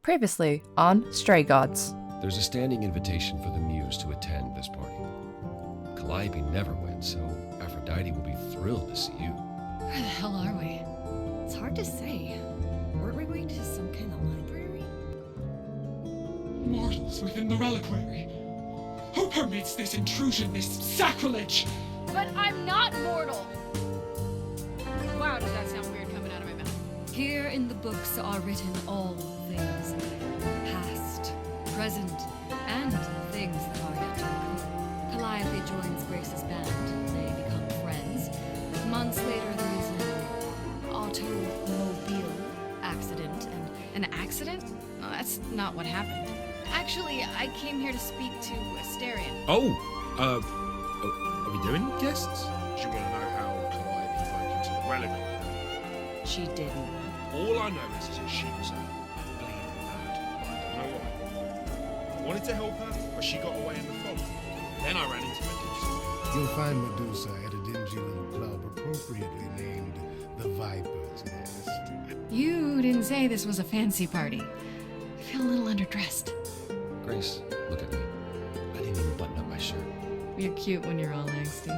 Previously on Stray Gods. There's a standing invitation for the Muse to attend this party. Calliope never went, so Aphrodite will be thrilled to see you. Where the hell are we? It's hard to say. Weren't we going to some kind of library? Mortals within the reliquary. Who permits this intrusion, this sacrilege? But I'm not mortal! Wow, does that sound weird coming out of my mouth? Here in the books are written all things, past, present, and things that are yet to come. Calliope joins Grace's band. They become friends. Months later, there is an automobile accident, and an accident? No, that's not what happened. Actually, I came here to speak to Asterion. Are we doing guests? Do you want to know how Calliope broke into the reliquary? She didn't. All I know is that she was bleeding mad. I don't know why. I wanted to help her, but she got away in the fog. Then I ran into Medusa. You'll find Medusa at a dingy little club appropriately named the Viper's Nest. You didn't say this was a fancy party. I feel a little underdressed. Grace, look at me. I didn't even button up my shirt. You're cute when you're all angsty.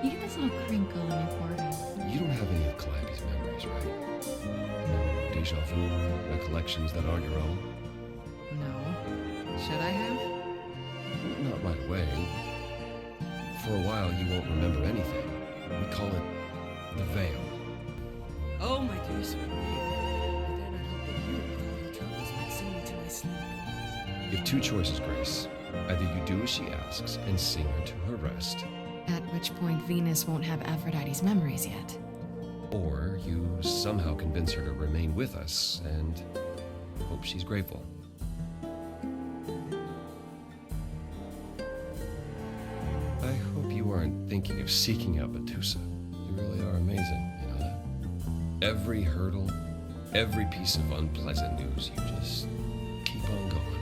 You get this little crinkle in your forehead. You don't have any of Calliope's memories, right? No deja vu, recollections that aren't your own? No. Should I have? Not right away. For a while, you won't remember anything. We call it the veil. Oh, my dear sweet baby. I dare not hope that you, with all your troubles, might sing me to my sleep. You have two choices, Grace. Either you do as she asks and sing her to her rest, At which point Venus won't have Aphrodite's memories yet. or you somehow convince her to remain with us and hope she's grateful. I hope you aren't thinking of seeking out Medusa. You really are amazing, you know that? Every hurdle, every piece of unpleasant news, you just keep on going.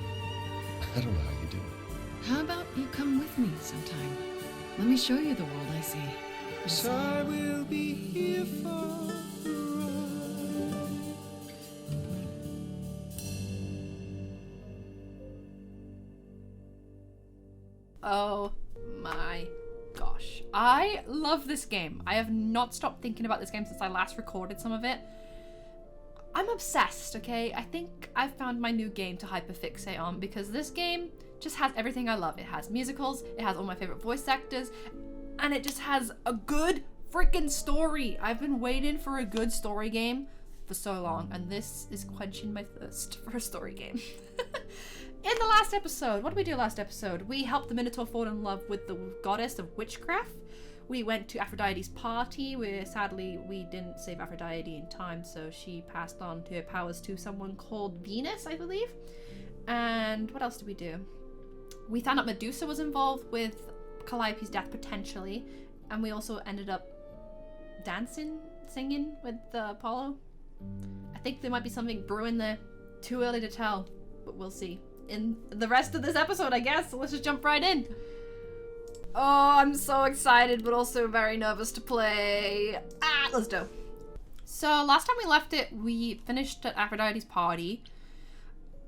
I don't know how you do it. How about you come with me sometime? Let me show you the world I see. So I will be here for the ride. Oh my gosh. I love this game. I have not stopped thinking about this game since I last recorded some of it. I'm obsessed, okay? I think I've found my new game to hyperfixate on because this game just has everything I love. It has musicals, it has all my favorite voice actors, and it just has a good freaking story. I've been waiting for a good story game for so long, and this is quenching my thirst for a story game. In the last episode, what did we do last episode? We helped the Minotaur fall in love with the goddess of witchcraft. We went to Aphrodite's party, where sadly we didn't save Aphrodite in time, so she passed on her powers to someone called Venus, I believe. And what else did we do? We found out Medusa was involved with Calliope's death potentially, and we also ended up dancing, singing with Apollo. I think there might be something brewing there. Too early to tell, but we'll see in the rest of this episode, I guess. So let's just jump right in. Oh, I'm so excited, but also very nervous to play. Let's go. So last time we left it, we finished at Aphrodite's party.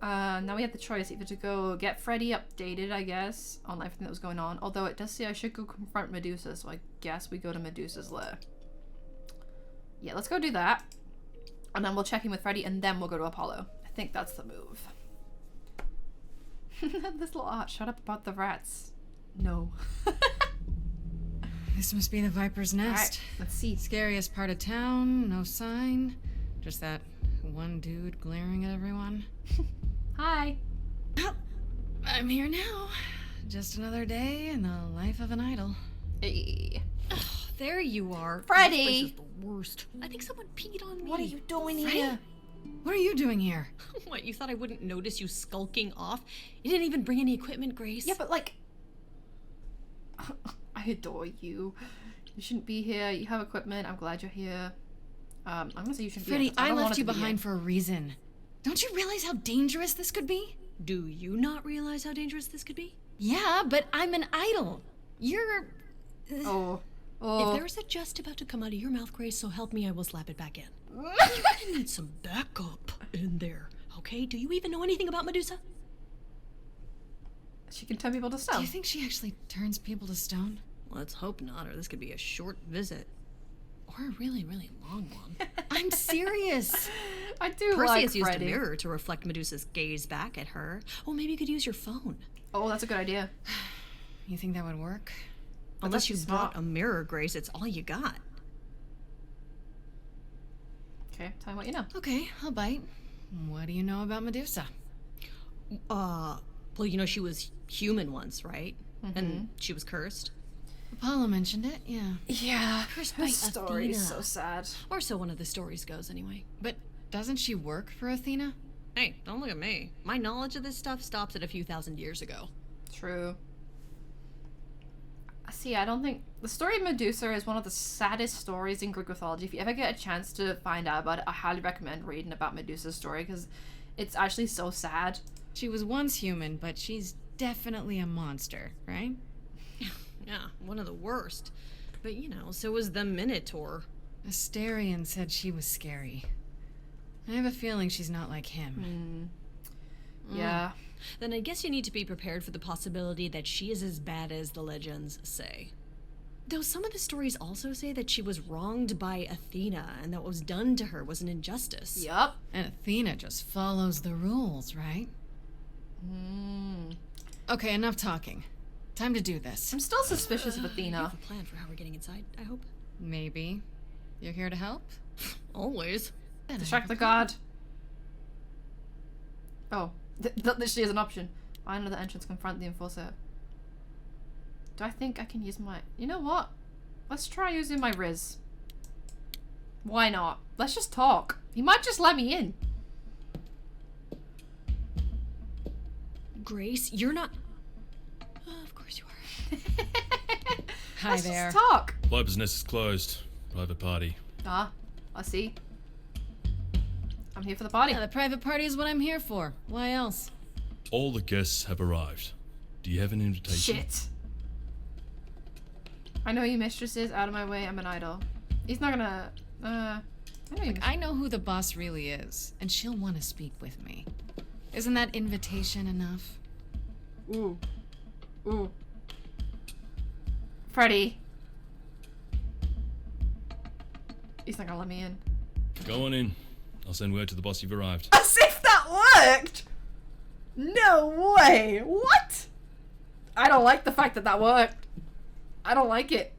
Now we have the choice either to go get Freddy updated, I guess, on everything that was going on. Although it does say I should go confront Medusa, so I guess we go to Medusa's lair. Yeah, let's go do that. And then we'll check in with Freddy, and then we'll go to Apollo. I think that's the move. This little art, shut up about the rats. No. This must be the Viper's Nest. Alright, let's see. Scariest part of town, no sign. Just that one dude glaring at everyone. Hi. Well, I'm here now. Just another day in the life of an idol. Hey. Ugh, there you are. Freddy! This place is the worst. I think someone peed on me. What are you doing Freddy? here? What are you doing here? What, you thought I wouldn't notice you skulking off? You didn't even bring any equipment, Grace. Yeah, but like... I adore you. You shouldn't be here. You have equipment. I'm glad you're here. I'm gonna say you shouldn't Freddie, be here. I left you behind for a reason. Don't you realize how dangerous this could be? Do you not realize how dangerous this could be? Yeah, but I'm an idol. You're... Oh. If there's a jest about to come out of your mouth, Grace, so help me, I will slap it back in. You're gonna need some backup in there. Okay, do you even know anything about Medusa? She can turn people to Do stone. you think she actually turns people to stone? Let's hope not, or this could be a short visit. Or a really, really long one. I'm serious. I do Perseus like used a Freddy. mirror to reflect Medusa's gaze back at her. Oh, maybe you could use your phone. Oh, that's a good idea. You think that would work? Unless that's you smart. brought a mirror, Grace, it's all you got. Okay, tell me what you know. Okay, I'll bite. What do you know about Medusa? Well, you know she was human once, right? And she was cursed. Apollo mentioned it, yeah. Yeah, Cursed her by story is Athena. so sad. Or so one of the stories goes, anyway. But doesn't she work for Athena? Hey, don't look at me. My knowledge of this stuff stops at a few thousand years ago. True. See, I don't think... The story of Medusa is one of the saddest stories in Greek mythology. If you ever get a chance to find out about it, I highly recommend reading about Medusa's story, because it's actually so sad. She was once human, but she's definitely a monster, right? Yeah, one of the worst. But, you know, so was the Minotaur. Asterion said she was scary. I have a feeling she's not like him. Yeah. Then I guess you need to be prepared for the possibility that she is as bad as the legends say. Though some of the stories also say that she was wronged by Athena and that what was done to her was an injustice. Yup. And Athena just follows the rules, right? Okay, enough talking. Time to do this. I'm still suspicious of You Athena. have a plan for how we're getting inside, I hope? Maybe. You're here to help? Always. Distract the guard. Oh, that literally is an option. Find another entrance, confront the enforcer. Do I think I can use my... You know what? Let's try using my Riz. Why not? Let's just talk. He might just let me in. Grace, you're not... of course you are. Hi Let's there. just talk. Bloper's Nest is closed. Private party. Ah, I see. I'm here for the party. Yeah, the private party is what I'm here for. Why else? All the guests have arrived. Do you have an invitation? Shit. I know you mistresses. Out of my way. I'm an idol. He's not gonna... I know you I know who the boss really is, and she'll want to speak with me. Isn't that invitation enough? Ooh. Ooh. Freddy. He's not gonna let me in. Go on in. I'll send word to the boss you've arrived. As if that worked! No way! What? I don't like the fact that that worked. I don't like it.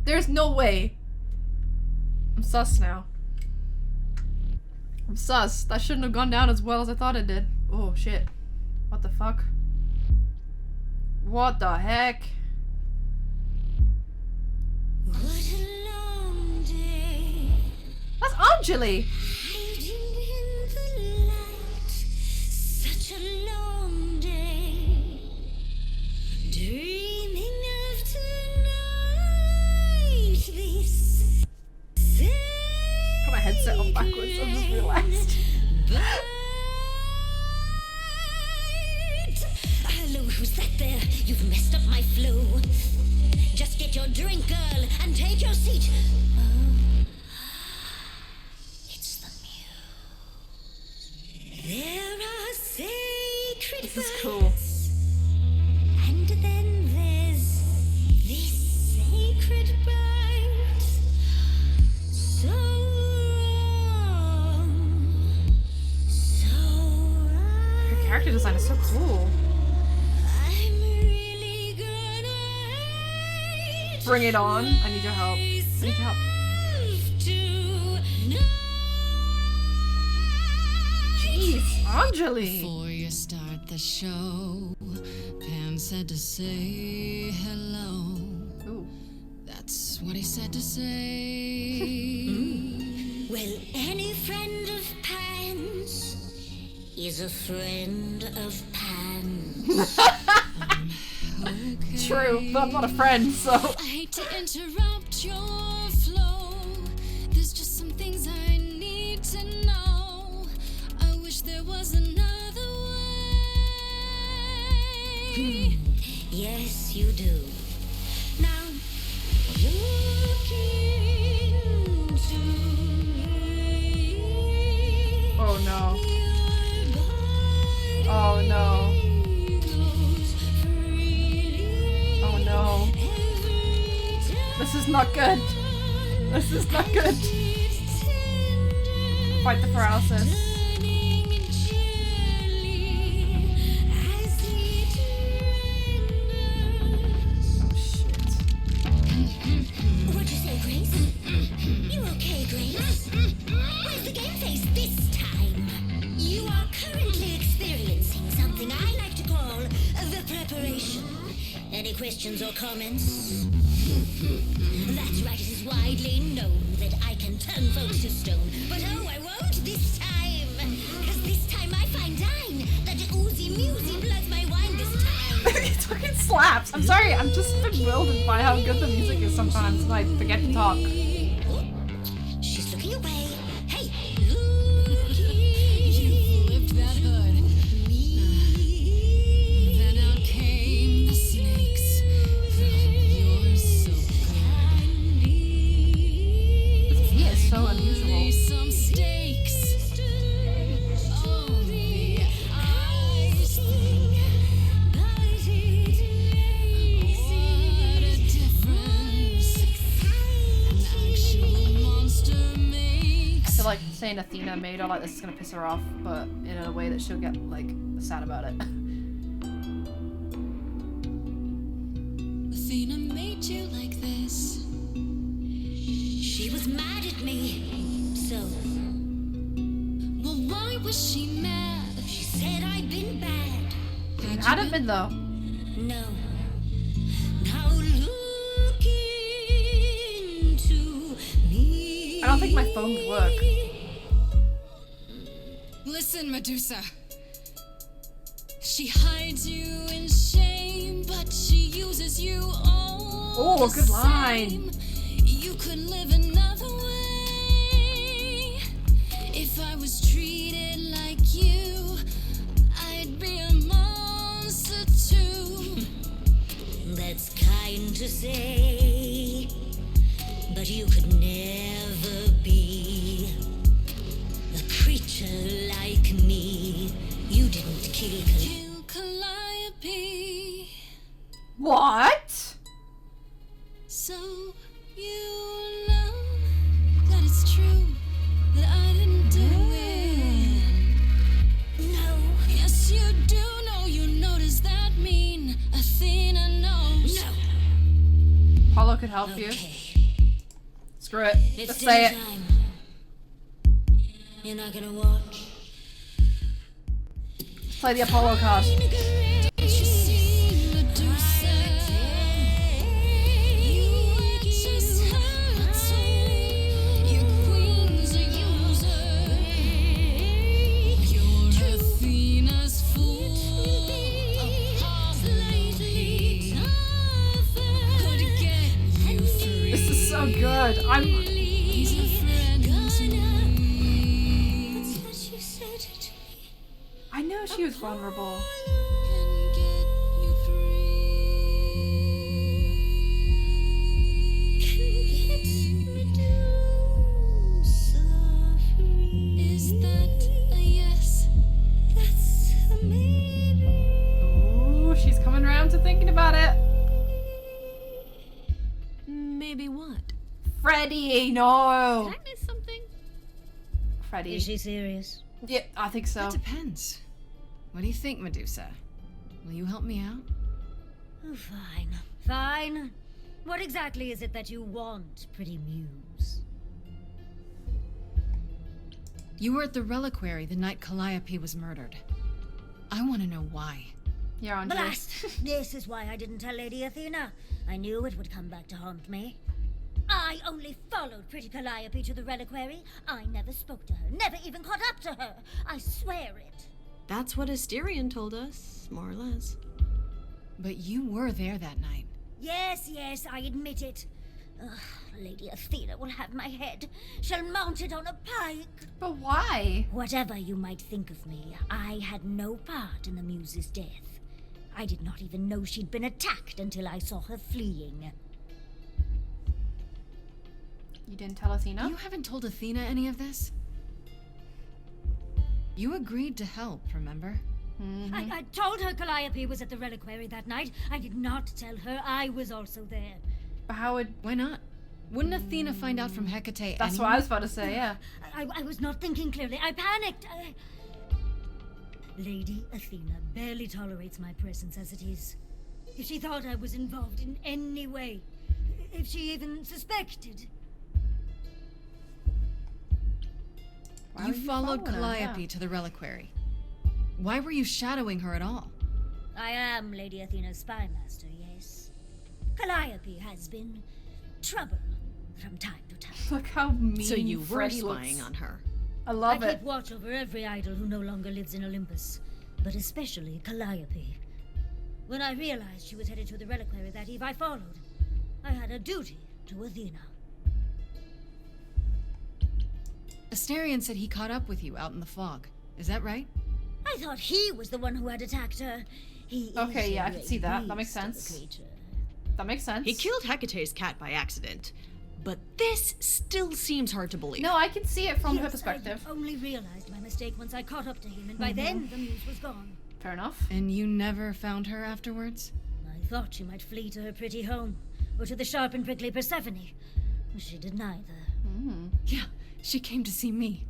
There's no way. I'm sus now. I'm sus. That shouldn't have gone down as well as I thought it did. Oh shit. What the fuck? What the heck? What a long day, That's Anjali! hiding in the light. Such a long day, dreaming of tonight. This Got my headset on backwards. I'm just relaxed. Hello, who's that there? You've messed up my flow. Just get your drink, girl, and take your seat. Oh, it's the Muse. There are sacred This is cool. rites, and then there's this sacred bite. So wrong, so right. Her character design is so cool. I'm really gonna hate Bring it on. I need your help. I need your help. Jeez, Anjali. Before you start the show, Pan said to say hello. Ooh. That's what he said to say. Well, any friend of Pan's is a friend of Pan's. Okay. True, but I'm not a friend, so. I hate to interrupt your flow. There's just some things I need to know. I wish there was another way. Yes, you do. Now, look into me. Oh no. This is not good. This is not good. Fight the paralysis. What'd you say, Grace? You okay, Grace? Where's the game face this time? You are currently experiencing something I like to call the preparation. Any questions or comments? That's right, it is widely known that I can turn folks to stone. But oh, I won't this time. Cause this time I find dine that oozy musey bloods my wine this time. It fucking slaps. I'm sorry, I'm just bewildered by how good the music is sometimes, and I forget to talk. She's looking away. Hey, You flipped that hood. Then out came the snakes. You're so good. He is so unusual. Some stakes. Oh, the ice thing. What a difference an actual monster I makes. feel like saying Athena made her like this is gonna piss her off, but in a way that she'll get like sad about it. Athena made you like this. she was mad at me. So Well, why was she mad? she said I'd been bad. It hadn't been though. No. Now look into me. I don't think my phone would work. Listen, Medusa. She hides you in shame, but she uses you all. Oh, the good line. same. You could live another way. If I was treated like you, I'd be a monster too. That's kind to say, but you could never be a creature like me. You didn't kill Kill Calliope. What? So you know that it's true that I didn't do it. No. Yes, you do know. You know, does that mean Athena knows? No. Apollo could help you. Okay. Screw it. It's Just say it. dinner time. You're not gonna watch. Play the Apollo card. Don't you see, Medusa? You are just her tool. Your queen's a user. You're Athena's fool. Apollo could get you free. This is so good. He's a friend to me. That's what she said to me. I know she was vulnerable. Can get you free. Is that a yes? That's a maybe. Ooh, she's coming around to thinking about it. Maybe what? Freddie, no. Did I miss something? Freddie. Is she serious? Yeah, I think so. That depends. What do you think, Medusa? Will you help me out? Oh, fine. Fine. What exactly is it that you want, pretty muse? You were at the reliquary the night Calliope was murdered. I want to know why. You're on Blast! This is why I didn't tell Lady Athena. I knew it would come back to haunt me. I only followed pretty Calliope to the reliquary. I never spoke to her, never even caught up to her. I swear it. That's what Asterion told us, more or less. But you were there that night. Yes, I admit it. Ugh, Lady Athena will have my head. She'll mount it on a pike. But why? Whatever you might think of me, I had no part in the muse's death. I did not even know she'd been attacked until I saw her fleeing. You didn't tell Athena? You haven't told Athena any of this? You agreed to help, remember? I told her Calliope was at the reliquary that night. I did not tell her I was also there. But how would... Why not? Wouldn't Athena find out from Hecate That's anyway? what I was about to say, yeah. I was not thinking clearly. I panicked. Lady Athena barely tolerates my presence as it is. If she thought I was involved in any way, if she even suspected... You followed following her? Calliope Yeah. to the reliquary. Why were you shadowing her at all? I am Lady Athena's spy master, yes. Calliope has been trouble from time to time. Look how mean So you were Freddy spying looks. on her. I love I it. keep watch over every idol who no longer lives in Olympus, but especially Calliope. When I realized she was headed to the reliquary that eve, I followed. I had a duty to Athena. Astarion said he caught up with you out in the fog. Is that right? I thought he was the one who had attacked her. He Okay, is yeah, a I can see that. That makes beast of a sense. creature. That makes sense. He killed Hecate's cat by accident. But this still seems hard to believe. No, I can see it from her Yes, perspective. I only realized my mistake once I caught up to him, and by then the muse was gone. Fair enough. And you never found her afterwards? I thought she might flee to her pretty home, or to the sharp and prickly Persephone. She did neither. Yeah, she came to see me.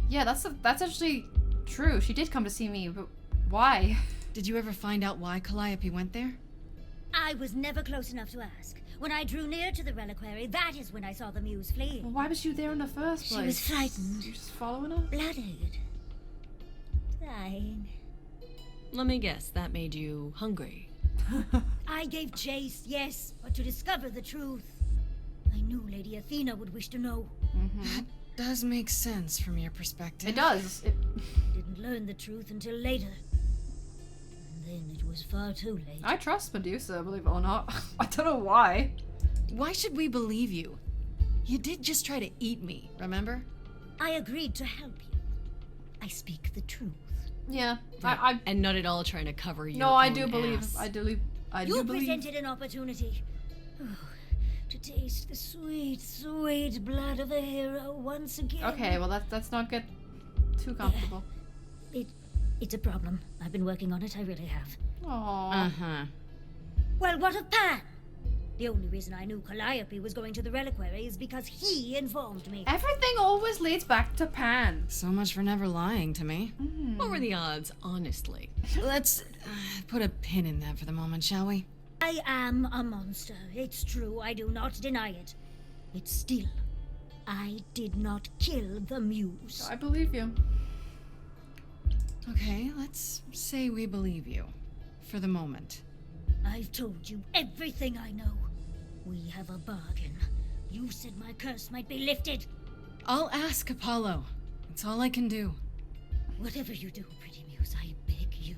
Yeah, that's actually true. She did come to see me, but why? Did you ever find out why Calliope went there? I was never close enough to ask. When I drew near to the reliquary, that is when I saw the muse fleeing. Well, why was you there in the first place? She was frightened, You just following her? blooded, dying. Let me guess, that made you hungry. I gave chase, yes, but to discover the truth. I knew Lady Athena would wish to know. That does make sense from your perspective. It does. I didn't learn the truth until later. And then it was far too late. I trust Medusa, believe it or not. I don't know why. Why should we believe you? You did just try to eat me, remember? I agreed to help you. I speak the truth. Yeah, I And not at all trying to cover your no, I own do believe. ass. I do You believe. presented an opportunity. To taste the sweet, sweet blood of a hero once again. Okay, well let's not get too comfortable. It's a problem. I've been working on it, I really have. Aww. Uh-huh. Well, what of Pan? The only reason I knew Calliope was going to the reliquary is because he informed me. Everything always leads back to Pan. So much for never lying to me. What were the odds, honestly? Let's put a pin in that for the moment, shall we? I am a monster. It's true. I do not deny it. It's still, I did not kill the muse. I believe you. Okay, let's say we believe you. For the moment. I've told you everything I know. We have a bargain. You said my curse might be lifted. I'll ask Apollo. That's all I can do. Whatever you do, pretty muse, I beg you.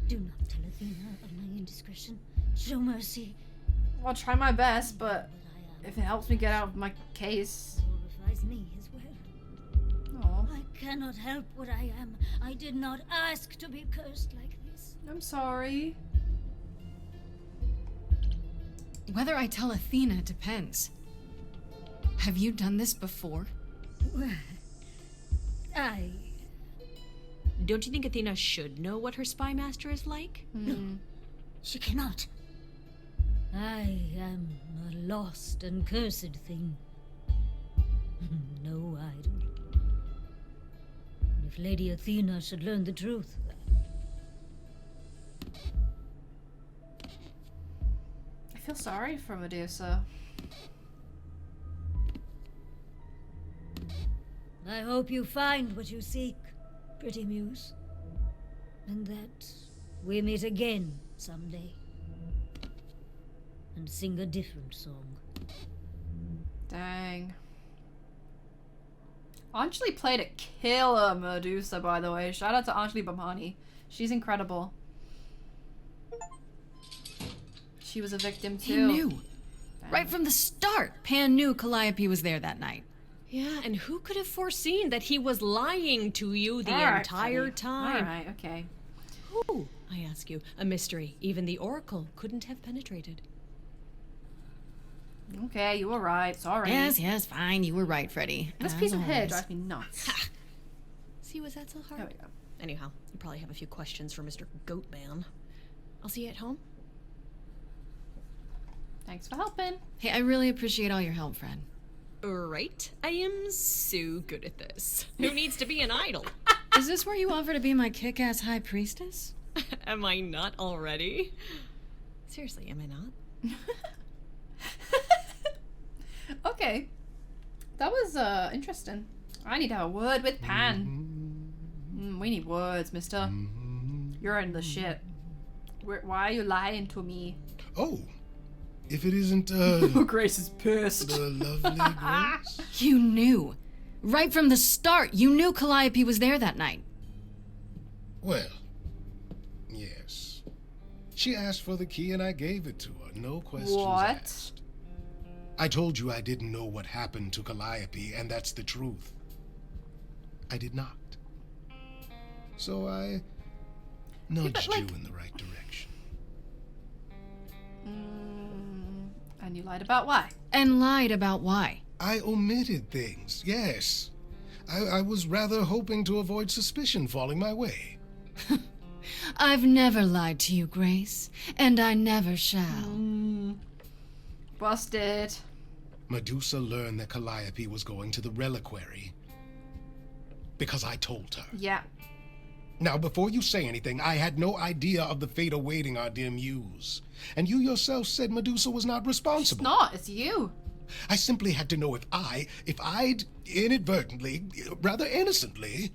Do not tell Athena of my indiscretion. Show mercy. I'll try my best, but But I am. if it helps me get out of my case. Glorifies me as well. Oh, I cannot help what I am. I did not ask to be cursed like this. I'm sorry. Whether I tell Athena depends. Have you done this before? I... Don't you think Athena should know what her spy master is like? She cannot. I am a lost and cursed thing. No idol. If Lady Athena should learn the truth... I feel sorry for Medusa. I hope you find what you seek, pretty muse. And that we meet again someday. And sing a different song. Dang. Anjali played a killer Medusa, by the way. Shout out to Anjali Bhamani. She's incredible. She was a victim too. He knew. Right from the start, Pan knew Calliope was there that night. Yeah, and who could have foreseen that he was lying to you the Alright, entire Freddie. time? Alright, okay. Who, I ask you, a mystery even the Oracle couldn't have penetrated. Okay, you were right. Sorry. Yes, fine, you were right, Freddie. This As piece of hair always. drives me nuts. See, was that so hard? There we go. Anyhow, you probably have a few questions for Mr. Goatman. I'll see you at home. Thanks for helping. Hey, I really appreciate all your help, Fred. Right? I am so good at this. Who needs to be an idol? Is this where you offer to be my kick-ass high priestess? Am I not already? Seriously, am I not? Okay. That was interesting. I need to have a word with Pan. We need words, mister. You're in the shit. Why are you lying to me? Oh, if it isn't, Grace is pissed. the lovely Grace? You knew. Right from the start, you knew Calliope was there that night. Well, yes. She asked for the key and I gave it to her, no questions asked. I told you I didn't know what happened to Calliope, and that's the truth. I did not. So I nudged you in the right direction. And you lied about why? And lied about why. I omitted things, yes. I was rather hoping to avoid suspicion falling my way. I've never lied to you, Grace, and I never shall. Busted. Medusa learned that Calliope was going to the reliquary because I told her. Yeah. Now, before you say anything, I had no idea of the fate awaiting our dear Muse. And you yourself said Medusa was not responsible. It's not, it's you. I simply had to know if I'd inadvertently, rather innocently...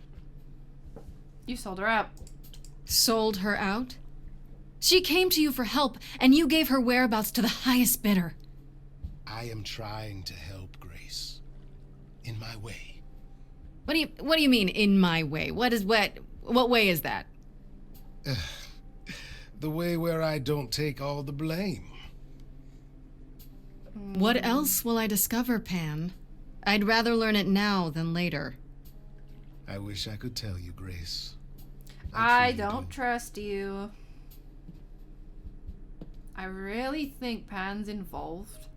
You sold her out. Sold her out? She came to you for help, and you gave her whereabouts to the highest bidder. I am trying to help, Grace. In my way. What do you mean, in my way? What way is that? The way where I don't take all the blame. What else will I discover, Pan? I'd rather learn it now than later. I wish I could tell you, Grace. I don't trust you. I really think Pan's involved.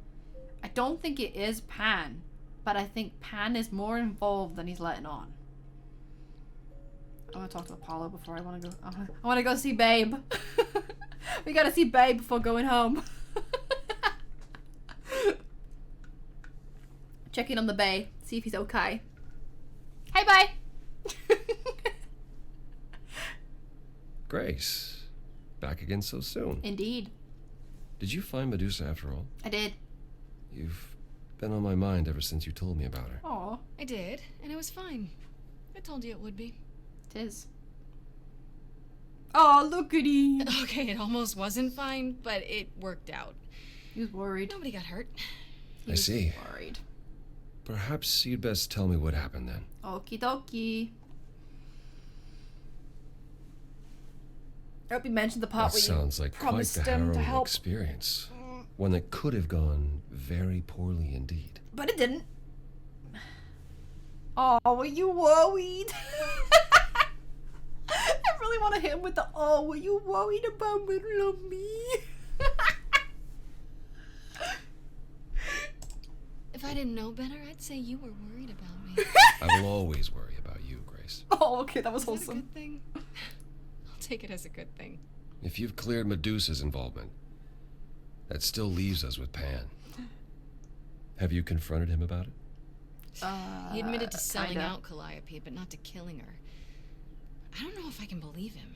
I don't think it is Pan, but I think Pan is more involved than he's letting on. I want to talk to Apollo before I want to go. I want to go see Babe. We gotta see Babe before going home. Check in on the Bay, see if he's okay. Hey, Bay. Grace, back again so soon. Indeed. Did you find Medusa after all? I did. You've been on my mind ever since you told me about her. Aw. I did, and it was fine. I told you it would be. Tis. Oh, look at him. Okay, it almost wasn't fine, but it worked out. He was worried. Nobody got hurt. I see. Worried. Perhaps you'd best tell me what happened then. Okie dokie. I hope you mentioned the part That where sounds you like quite promised the him to harrowing help. experience. One that could have gone very poorly indeed. But it didn't. Oh, were you worried? I really want to hit him with the, oh, were you worried about middle of me? If I didn't know better, I'd say you were worried about me. I will always worry about you, Grace. Oh, okay, that was Is that a wholesome. good thing? I'll take it as a good thing. If you've cleared Medusa's involvement, that still leaves us with Pan. Have you confronted him about it? He admitted to selling kinda. out Calliope, but not to killing her. I don't know if I can believe him.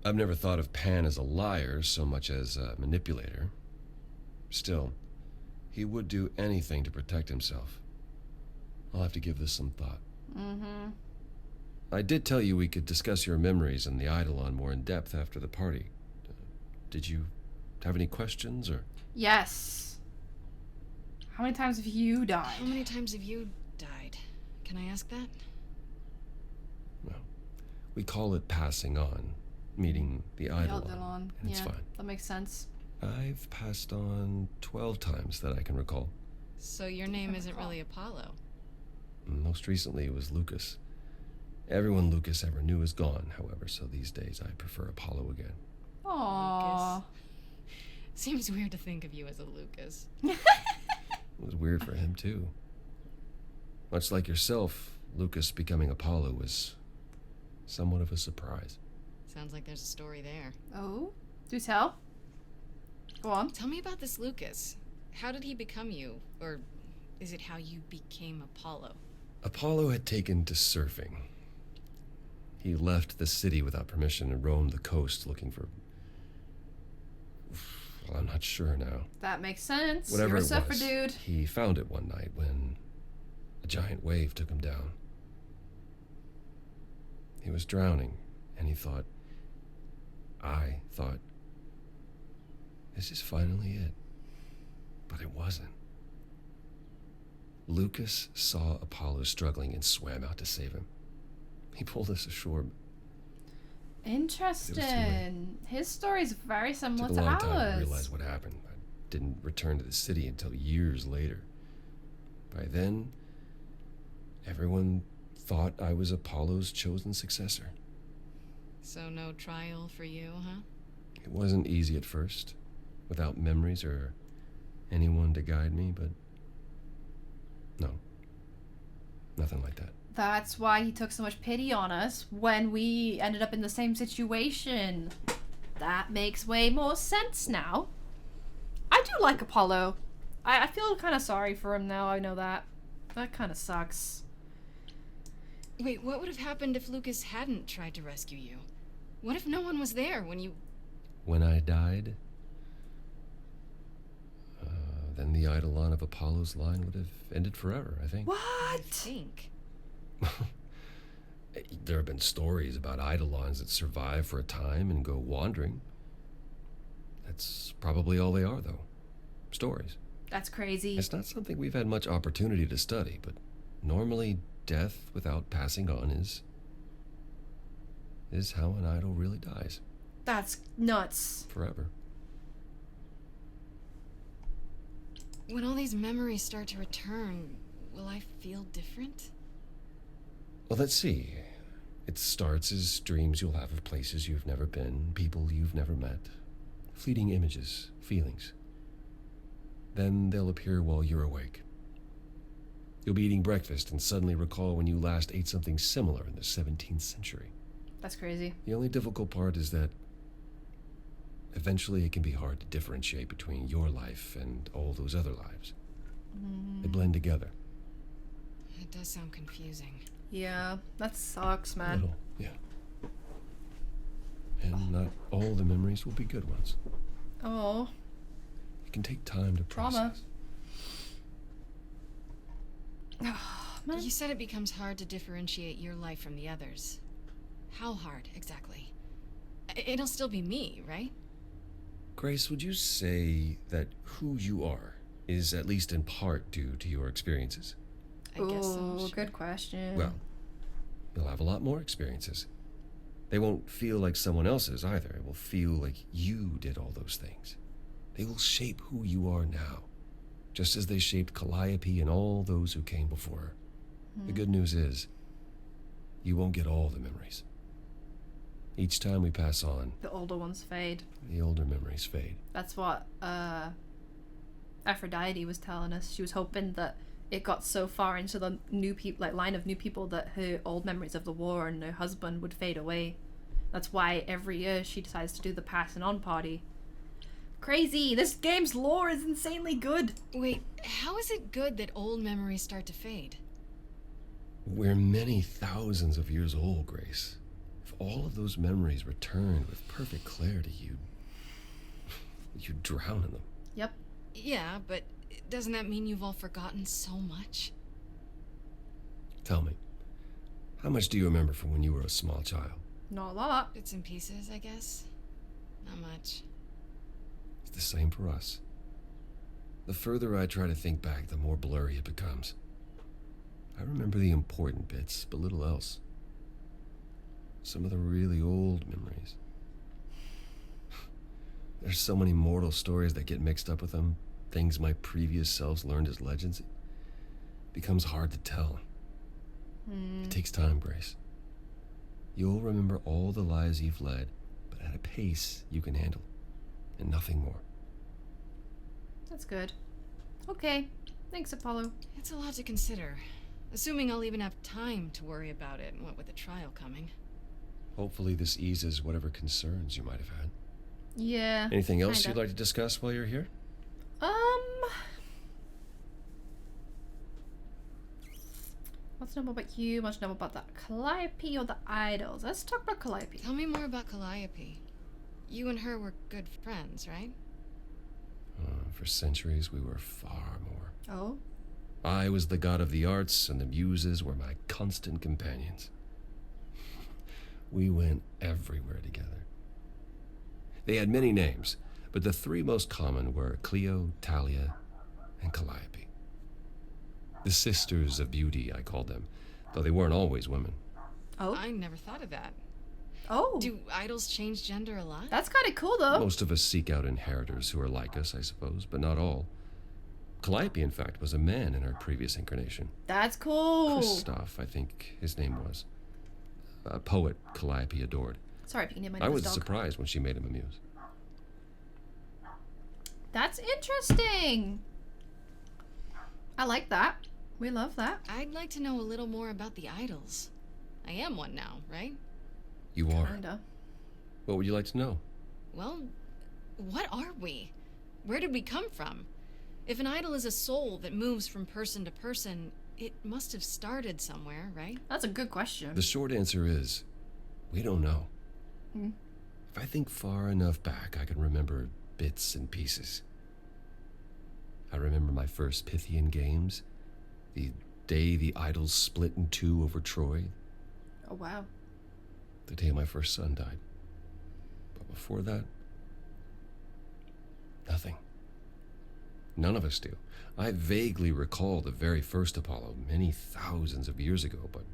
I've never thought of Pan as a liar so much as a manipulator. Still, he would do anything to protect himself. I'll have to give this some thought. Mm-hmm. I did tell you we could discuss your memories and the Eidolon more in depth after the party. Did you have any questions, or? Yes. How many times have you died? How many times have you died? Can I ask that? Well, we call it passing on, meeting the Eidolon. Eldilon. And it's Yeah, fine. that makes sense. I've passed on 12 times that I can recall. So your name isn't really Apollo. Most recently it was Lucas. Everyone Lucas ever knew is gone, however, so these days I prefer Apollo again. Aww. Seems weird to think of you as a Lucas. It was weird for him, too. Much like yourself, Lucas becoming Apollo was somewhat of a surprise. Sounds like there's a story there. Oh? Do tell? Go on. Tell me about this Lucas. How did he become you? Or is it how you became Apollo? Apollo had taken to surfing. He left the city without permission and roamed the coast looking for... Well, I'm not sure now. That makes sense. Whatever You're a it surfer, was, dude. he found it one night when a giant wave took him down. He was drowning, and I thought, this is finally it. But it wasn't. Lucas saw Apollo struggling and swam out to save him. He pulled us ashore. Interesting. His story is very similar It took a to long time to ours. realize what happened. I didn't return to the city until years later. By then, everyone thought I was Apollo's chosen successor. So no trial for you, huh? It wasn't easy at first, without memories or anyone to guide me, but no, nothing like that. That's why he took so much pity on us when we ended up in the same situation. That makes way more sense now. I do like Apollo. I feel kind of sorry for him now, I know that. That kind of sucks. Wait, what would have happened if Lucas hadn't tried to rescue you? What if no one was there when you... When I died, then the eidolon of Apollo's line would have ended forever, I think. I What? think. There have been stories about eidolons that survive for a time and go wandering. That's probably all they are, though. Stories. That's crazy. It's not something we've had much opportunity to study, but normally death without passing on is how an idol really dies. That's nuts. Forever. When all these memories start to return, will I feel different? Well, let's see. It starts as dreams you'll have of places you've never been, people you've never met, fleeting images, feelings. Then they'll appear while you're awake. You'll be eating breakfast and suddenly recall when you last ate something similar in the 17th century. That's crazy. The only difficult part is that eventually it can be hard to differentiate between your life and all those other lives. They blend together. It does sound confusing. Yeah, that sucks, A man. little, yeah. And not all the memories will be good ones. Oh, It can take time to trauma. process. Man. You said it becomes hard to differentiate your life from the others. How hard, exactly? It'll still be me, right? Grace, would you say that who you are is at least in part due to your experiences? I guess so. Ooh, Sure. good question. Well, you'll have a lot more experiences. They won't feel like someone else's either. It will feel like you did all those things. They will shape who you are now, just as they shaped Calliope and all those who came before her. The good news is, you won't get all the memories. Each time we pass on, The older ones fade. the older memories fade. That's what Aphrodite was telling us. She was hoping that it got so far into the new people, like line of new people, that her old memories of the war and her husband would fade away. That's why every year she decides to do the passing on party. Crazy! This game's lore is insanely good. Wait, how is it good that old memories start to fade? We're many thousands of years old, Grace. If all of those memories returned with perfect clarity, you'd drown in them. Yep. Yeah, but doesn't that mean you've all forgotten so much? Tell me, how much do you remember from when you were a small child? Not a lot. Bits and pieces, I guess. Not much. It's the same for us. The further I try to think back, the more blurry it becomes. I remember the important bits, but little else. Some of the really old memories. There's so many mortal stories that get mixed up with them, things my previous selves learned as legends. It becomes hard to tell. It takes time, Grace. You'll remember all the lives you've led, but at a pace you can handle, and nothing more. That's good. Okay. Thanks, Apollo. It's a lot to consider. Assuming I'll even have time to worry about it, what with the trial coming. Hopefully this eases whatever concerns you might have had. Yeah. Anything else kinda. you'd like to discuss while you're here? What's know about you? What's know about that Calliope or the idols? Let's talk about Calliope. Tell me more about Calliope. You and her were good friends, right? For centuries, we were far more. Oh? I was the god of the arts, and the muses were my constant companions. We went everywhere together. They had many names, but the three most common were Clio, Talia, and Calliope. The sisters of beauty, I called them, though they weren't always women. Oh? I never thought of that. Oh. Do idols change gender a lot? That's kind of cool, though. Most of us seek out inheritors who are like us, I suppose, but not all. Calliope, in fact, was a man in her previous incarnation. That's cool. Christoph, I think his name was. A poet Calliope adored. Sorry if you can hear my I was dog. surprised when she made him a muse. That's interesting. I like that. We love that. I'd like to know a little more about the idols. I am one now, right? You are. Kinda. What would you like to know? Well, what are we? Where did we come from? If an idol is a soul that moves from person to person, it must have started somewhere, right? That's a good question. The short answer is, we don't know. Hmm. If I think far enough back, I can remember bits and pieces. I remember my first Pythian games, the day the idols split in two over Troy, Oh, wow. the day my first son died. But before that, nothing. None of us do. I vaguely recall the very first Apollo many thousands of years ago, but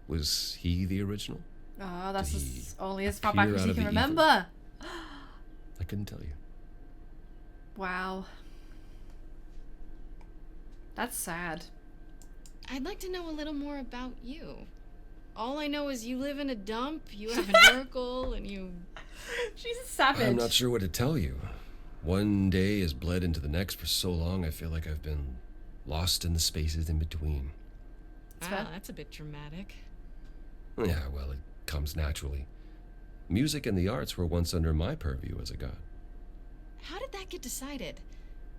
was he the original? Oh, that's Did he only as far back appear as out you of can the remember. I couldn't tell you. Wow. That's sad. I'd like to know a little more about you. All I know is you live in a dump, you have an oracle, and you... She's a savage. I'm not sure what to tell you. One day has bled into the next for so long, I feel like I've been lost in the spaces in between. That's a bit dramatic. Yeah, well, it comes naturally. Music and the arts were once under my purview as a god. How did that get decided?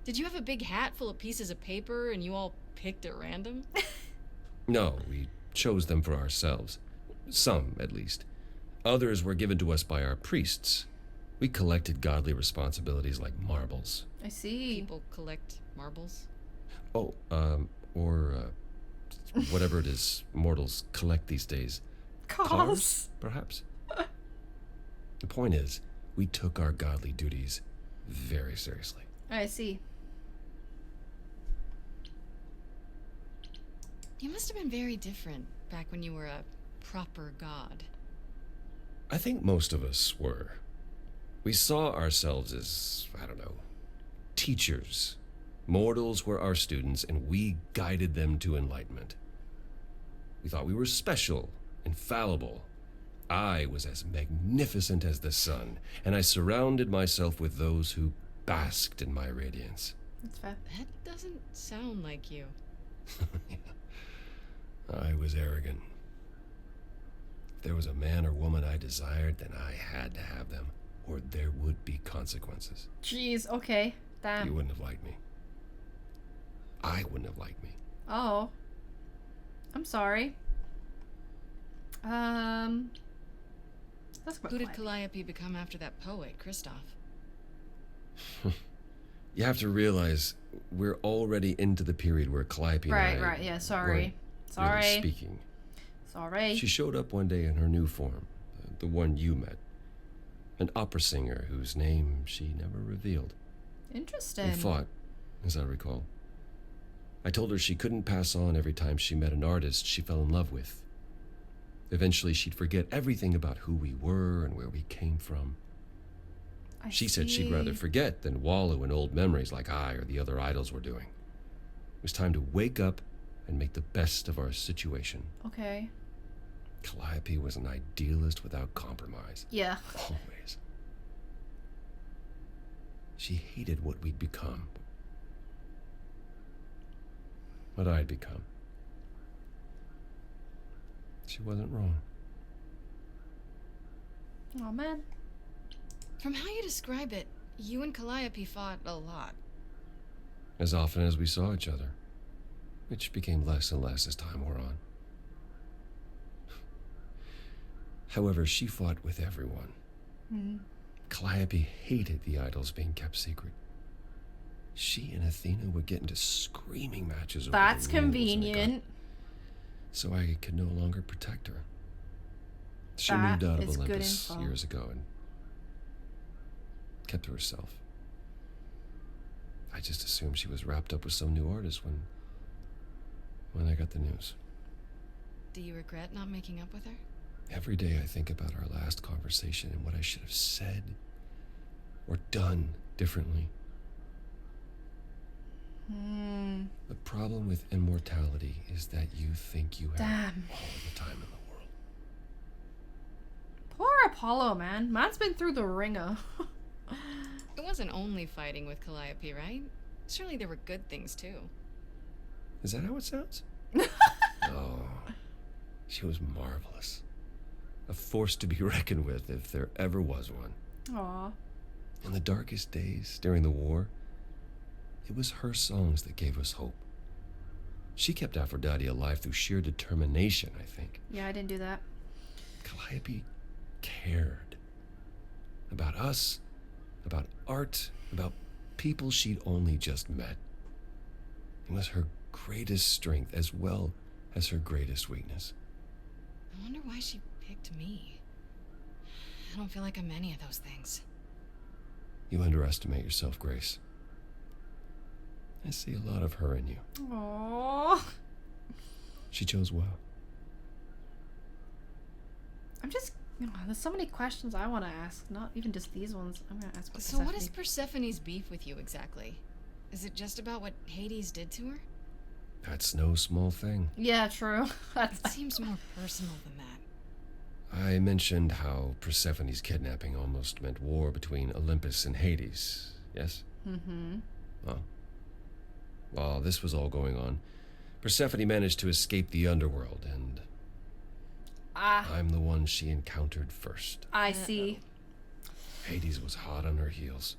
Did you have a big hat full of pieces of paper and you all picked at random? No, we chose them for ourselves. Some, at least. Others were given to us by our priests. We collected godly responsibilities like marbles. I see. People collect marbles? Oh, whatever it is mortals collect these days. Cars? Perhaps. The point is, we took our godly duties very seriously. I see. You must have been very different back when you were a proper god. I think most of us were. We saw ourselves as, I don't know, teachers. Mortals were our students, and we guided them to enlightenment. We thought we were special, infallible. I was as magnificent as the sun, and I surrounded myself with those who basked in my radiance. That's fair. That doesn't sound like you. I was arrogant. If there was a man or woman I desired, then I had to have them, or there would be consequences. Jeez, okay. Damn. You wouldn't have liked me. I wouldn't have liked me. Oh. I'm sorry. Let's go. Who did Calliope become after that poet, Christoph? You have to realize we're already into the period where Calliope and I Right, yeah, sorry. weren't really speaking. Sorry. She showed up one day in her new form, the one you met. An opera singer whose name she never revealed. Interesting. We fought, as I recall. I told her she couldn't pass on every time she met an artist she fell in love with. Eventually, she'd forget everything about who we were and where we came from. She said she'd rather forget than wallow in old memories like I or the other idols were doing. It was time to wake up and make the best of our situation. Okay. Calliope was an idealist without compromise. Yeah. Always. She hated what we'd become. What I'd become. She wasn't wrong. Oh, man. From how you describe it, you and Calliope fought a lot. As often as we saw each other, which became less and less as time wore on. However, she fought with everyone. Calliope hated the idols being kept secret. She and Athena would get into screaming matches over That's the rules, and it convenient. so I could no longer protect her. She That moved out of is good Olympus info. years ago and kept to herself. I just assumed she was wrapped up with some new artist when I got the news. Do you regret not making up with her? Every day I think about our last conversation and what I should have said or done differently. The problem with immortality is that you think you have all the time in the world. Poor Apollo, man. Man's been through the ringer. It wasn't only fighting with Calliope, right? Surely there were good things too. Is that how it sounds? Oh, she was marvelous. A force to be reckoned with if there ever was one. Aw. In the darkest days during the war, it was her songs that gave us hope. She kept Aphrodite alive through sheer determination, I think. Yeah, I didn't do that. Calliope cared. About us, about art, about people she'd only just met. It was her greatest strength as well as her greatest weakness. I wonder why she picked me. I don't feel like I'm any of those things. You underestimate yourself, Grace. I see a lot of her in you. Aww. She chose well. I'm just... there's so many questions I want to ask. Not even just these ones. I'm going to ask about So what is Persephone. Persephone's beef with you exactly? Is it just about what Hades did to her? That's no small thing. Yeah, true. That's... It seems more personal than that. I mentioned how Persephone's kidnapping almost meant war between Olympus and Hades, yes? Well, while this was all going on, Persephone managed to escape the underworld, and I'm the one she encountered first. I see. Hades was hot on her heels,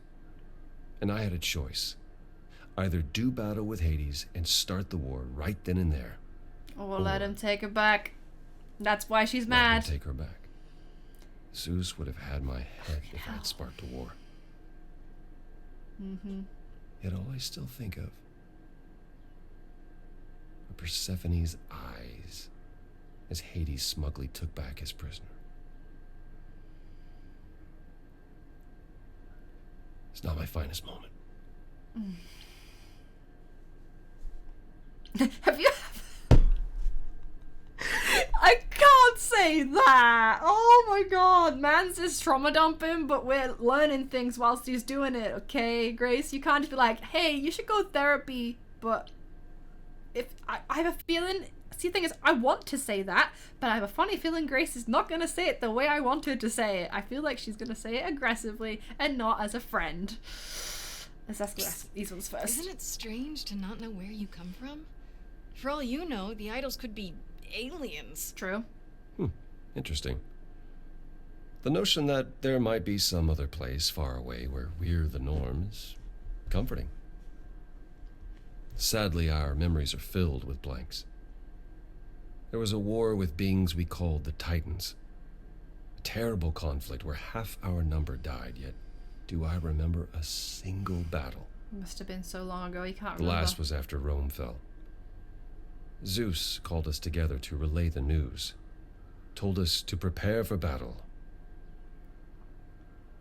and I had a choice. Either do battle with Hades and start the war right then and there. Or let him take her back. That's why she's Let mad. him take her back. Zeus would have had my head if I had sparked a war. Yet all I still think of are Persephone's eyes as Hades smugly took back his prisoner. It's not my finest moment. Have you... I can't say that. Oh my god. Man's just trauma dumping, but we're learning things whilst he's doing it, okay, Grace? You can't just be like, hey, you should go therapy, but if I have a feeling... See, the thing is, I want to say that, but I have a funny feeling Grace is not going to say it the way I want her to say it. I feel like she's going to say it aggressively and not as a friend. Let's ask these ones first. Isn't it strange to not know where you come from? For all you know, the idols could be aliens. True. Interesting. The notion that there might be some other place far away where we're the norm is comforting. Sadly, our memories are filled with blanks. There was a war with beings we called the Titans. A terrible conflict where half our number died, yet do I remember a single battle. Must have been so long ago, you can't The remember. last was after Rome fell. Zeus called us together to relay the news, told us to prepare for battle.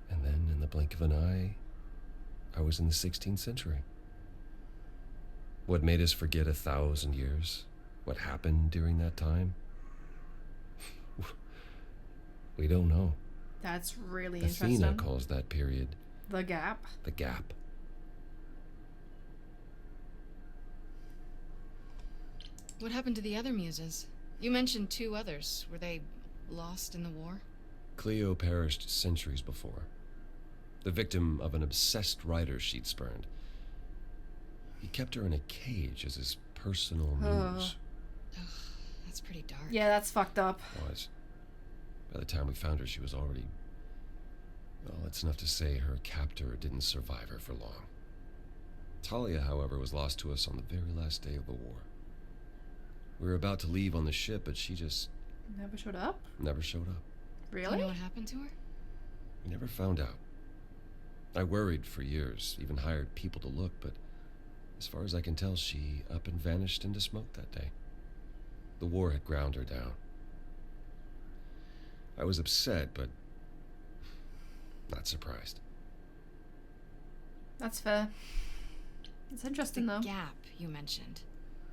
And then, in the blink of an eye, I was in the 16th century. What made us forget 1,000 years? What happened during that time? We don't know. That's really Athena interesting. calls that period The gap. the gap. What happened to the other muses? You mentioned 2 others. Were they lost in the war? Cleo perished centuries before, the victim of an obsessed writer she'd spurned. He kept her in a cage as his personal muse. Ugh, that's pretty dark. Yeah, that's fucked up. Was. By the time we found her, she was already Well, it's enough to say her captor didn't survive her for long. Talia, however, was lost to us on the very last day of the war. We were about to leave on the ship, but she just... Never showed up? Never showed up. Really? Do you know what happened to her? We never found out. I worried for years, even hired people to look, but as far as I can tell, she up and vanished into smoke that day. The war had ground her down. I was upset, but not surprised. That's fair. It's interesting, The though. gap you mentioned.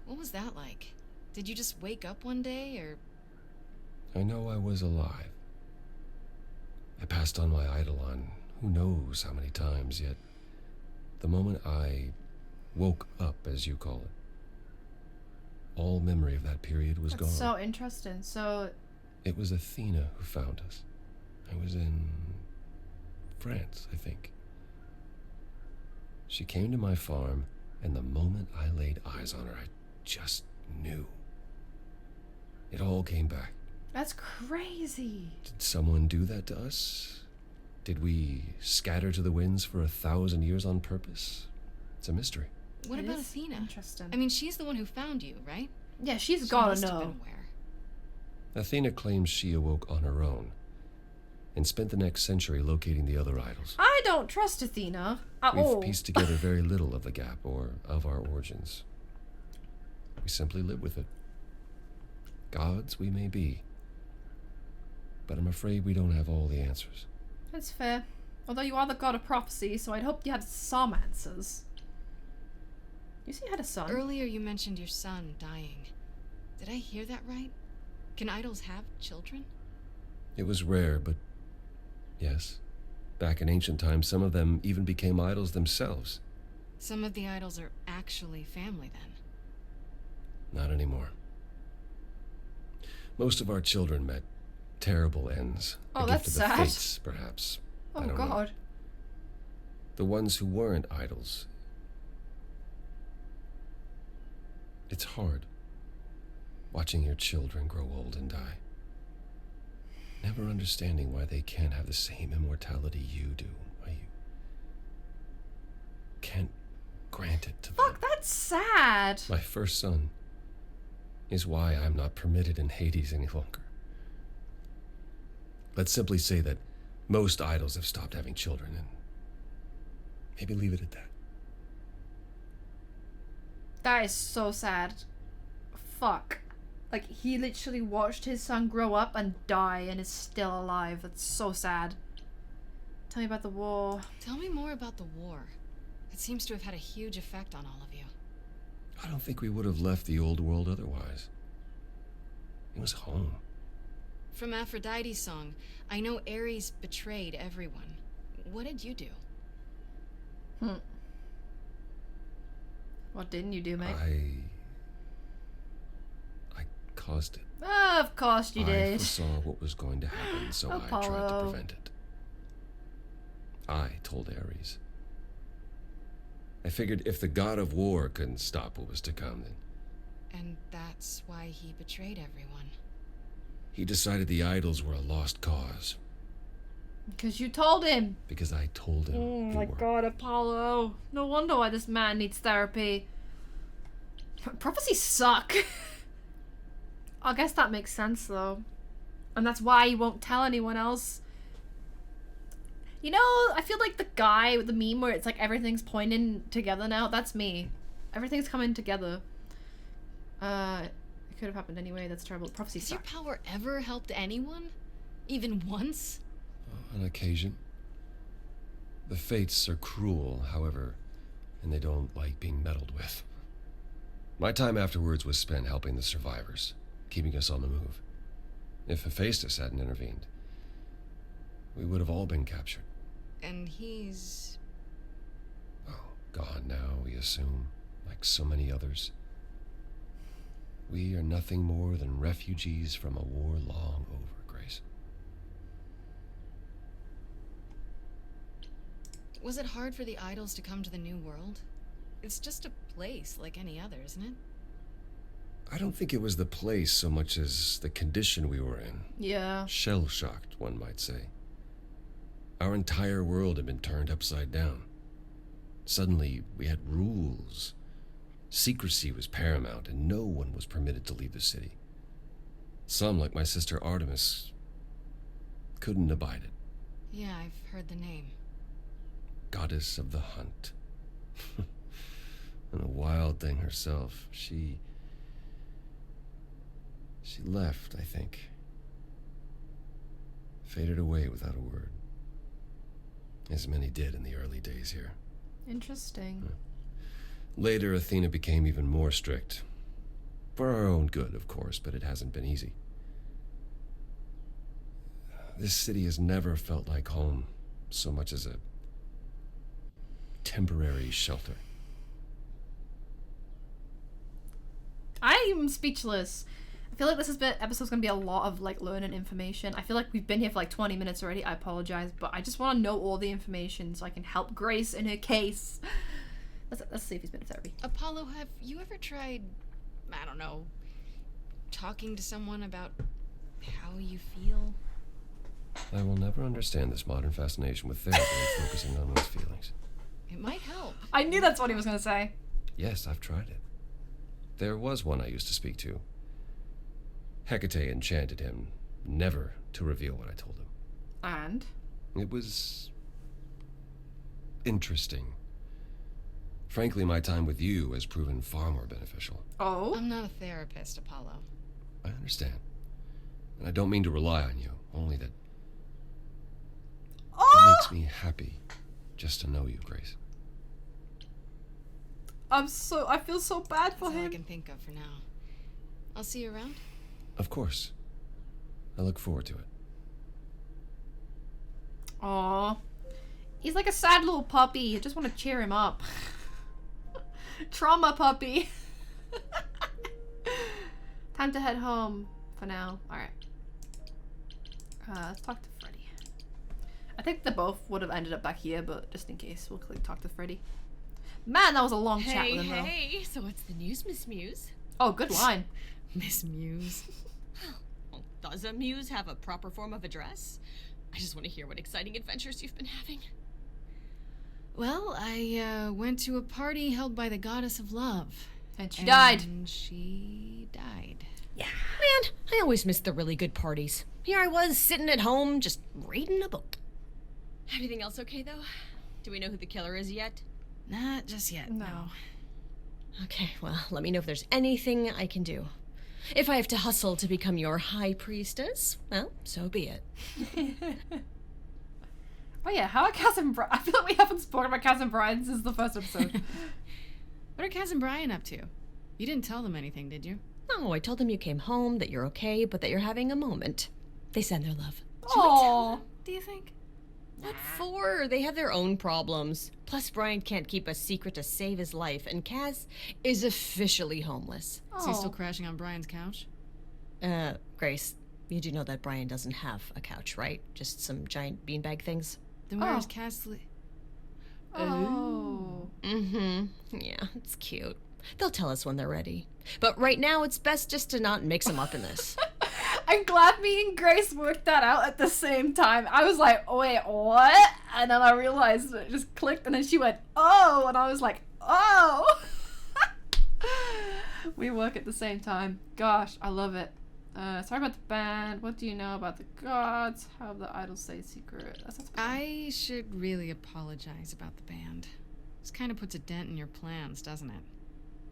What was that like? Did you just wake up one day, or... I know I was alive. I passed on my eidolon who knows how many times, yet the moment I woke up, as you call it, all memory of that period was gone. That's so interesting. So... It was Athena who found us. I was in France, I think. She came to my farm, and the moment I laid eyes on her, I just knew. It all came back. That's crazy. Did someone do that to us? Did we scatter to the winds for 1,000 years on purpose? It's a mystery. What It about is Athena? interesting. I mean, she's the one who found you, right? Yeah, she's She gotta must have know. been aware. Athena claims she awoke on her own and spent the next century locating the other idols. I don't trust Athena at We've all. pieced together very little of the gap or of our origins. We simply live with it. Gods we may be, but I'm afraid we don't have all the answers. That's fair. Although you are the god of prophecy, so I'd hope you had some answers. You see you had a son. Earlier you mentioned your son dying. Did I hear that right? Can idols have children? It was rare, but yes. Back in ancient times, some of them even became idols themselves. Some of the idols are actually family then. Not anymore. Most of our children met terrible ends. Oh, a that's gift of the sad. fates, perhaps. I Oh don't know. god. The ones who weren't idols. It's hard. Watching your children grow old and die. Never understanding why they can't have the same immortality you do. Why you can't grant it to them. Fuck, that's sad. My first son is why I'm not permitted in Hades any longer. Let's simply say that most idols have stopped having children, and maybe leave it at that. That is so sad. Fuck. Like, he literally watched his son grow up and die and is still alive. That's so sad. Tell me about the war. Tell me more about the war. It seems to have had a huge effect on all of you. I don't think we would have left the old world otherwise. It was home. From Aphrodite's song, I know Ares betrayed everyone. What did you do? What didn't you do, mate? I caused it. Oh, of course you I did. foresaw what was going to happen, so I tried to Apollo. prevent it. I told Ares. I figured if the god of war couldn't stop what was to come, then And that's why he betrayed everyone. he decided the idols were a lost cause. Because you told him. Because I told him Oh they my were. god, Apollo. No wonder why this man needs therapy. Prophecies suck. I guess that makes sense, though. And that's why he won't tell anyone else. You know, I feel like the guy with the meme where it's like everything's pointing together now. That's me. Everything's coming together. It could have happened anyway. That's terrible. Prophecies Has your suck. power ever helped anyone? Even once? On occasion. The fates are cruel, however, and they don't like being meddled with. My time afterwards was spent helping the survivors, keeping us on the move. If Hephaestus hadn't intervened, we would have all been captured. And he's... Oh, gone now, we assume, like so many others. We are nothing more than refugees from a war long over, Grace. Was it hard for the idols to come to the new world? It's just a place like any other, isn't it? I don't think it was the place so much as the condition we were in. Yeah. Shell-shocked, one might say. Our entire world had been turned upside down. Suddenly, we had rules. Secrecy was paramount, and no one was permitted to leave the city. Some, like my sister Artemis, couldn't abide it. Yeah, I've heard the name. Goddess of the hunt. And a wild thing herself. She left, I think. Faded away without a word. As many did in the early days here. Interesting. Later, Athena became even more strict. For our own good, of course, but it hasn't been easy. This city has never felt like home so much as a temporary shelter. I'm speechless. I feel like this episode's gonna be a lot of like learning information. I feel like we've been here for like 20 minutes already. I apologize, but I just want to know all the information so I can help Grace in her case. Let's see if he's been to therapy. Apollo, have you ever tried, I don't know, talking to someone about how you feel? I will never understand this modern fascination with therapy and focusing on one's feelings. It might help. I knew that's what he was gonna say. Yes, I've tried it. There was one I used to speak to. Hecate enchanted him never to reveal what I told him. And? It was interesting. Frankly, my time with you has proven far more beneficial. Oh? I'm not a therapist, Apollo. I understand. And I don't mean to rely on you, only that it makes me happy just to know you, Grace. I feel so bad for That's all I him. can think of for now. I'll see you around. Of course. I look forward to it. Aw. He's like a sad little puppy. I just want to cheer him up. Trauma puppy. Time to head home for now. Alright. Let's talk to Freddy. I think they both would have ended up back here, but just in case, we'll quickly talk to Freddy. Man, that was a long chat with him, though. Hey, so what's the news, Miss Muse? Oh, good line. Miss Muse. Well, does a muse have a proper form of address? I just want to hear what exciting adventures you've been having. Well, I went to a party held by the goddess of love. And she died. And she died. Yeah. Man, I always miss the really good parties. Here I was, sitting at home, just reading a book. Everything else okay, though? Do we know who the killer is yet? Not just yet, no. Okay, well, let me know if there's anything I can do. If I have to hustle to become your high priestess, well, so be it. Oh yeah, how are Cass and Brian? I feel like we haven't spoken about Cass and Brian since the first episode. What are Cass and Brian up to? You didn't tell them anything, did you? No, I told them you came home, that you're okay, but that you're having a moment. They send their love. Oh, Do you think? What for? They have their own problems. Plus, Brian can't keep a secret to save his life, and Cass is officially homeless. Is he still crashing on Brian's couch? Grace, you do know that Brian doesn't have a couch, right? Just some giant beanbag things? Then where is Cass? Oh. Mm-hmm. Yeah, it's cute. They'll tell us when they're ready. But right now, it's best just to not mix them up in this. I'm glad me and Grace worked that out at the same time. I was like, oh, wait, what? And then I realized it just clicked, and then she went, oh, and I was like, oh. We work at the same time. Gosh, I love it. Sorry about the band. What do you know about the gods? How have the idols say secret? I should really apologize about the band. This kind of puts a dent in your plans, doesn't it?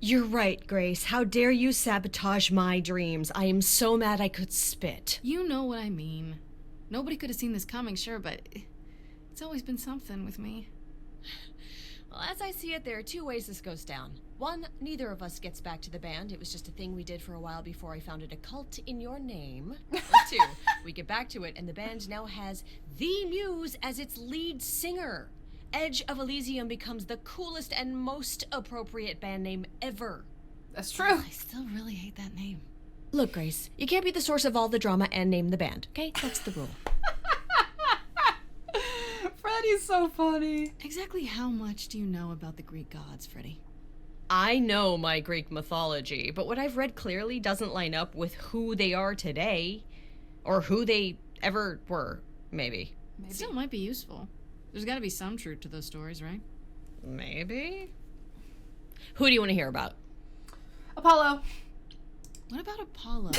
You're right, Grace. How dare you sabotage my dreams? I am so mad I could spit. You know what I mean. Nobody could have seen this coming, sure, but it's always been something with me. Well, as I see it, there are two ways this goes down. One, neither of us gets back to the band. It was just a thing we did for a while before I founded a cult in your name. Or two, we get back to it, and the band now has the Muse as its lead singer. Edge of Elysium becomes the coolest and most appropriate band name ever. That's true. I still really hate that name. Look, Grace, you can't be the source of all the drama and name the band, okay? That's the rule. Freddy's so funny. Exactly how much do you know about the Greek gods, Freddy? I know my Greek mythology, but what I've read clearly doesn't line up with who they are today. Or who they ever were, maybe. Maybe. Still might be useful. There's gotta be some truth to those stories, right? Maybe. Who do you want to hear about? Apollo. What about Apollo?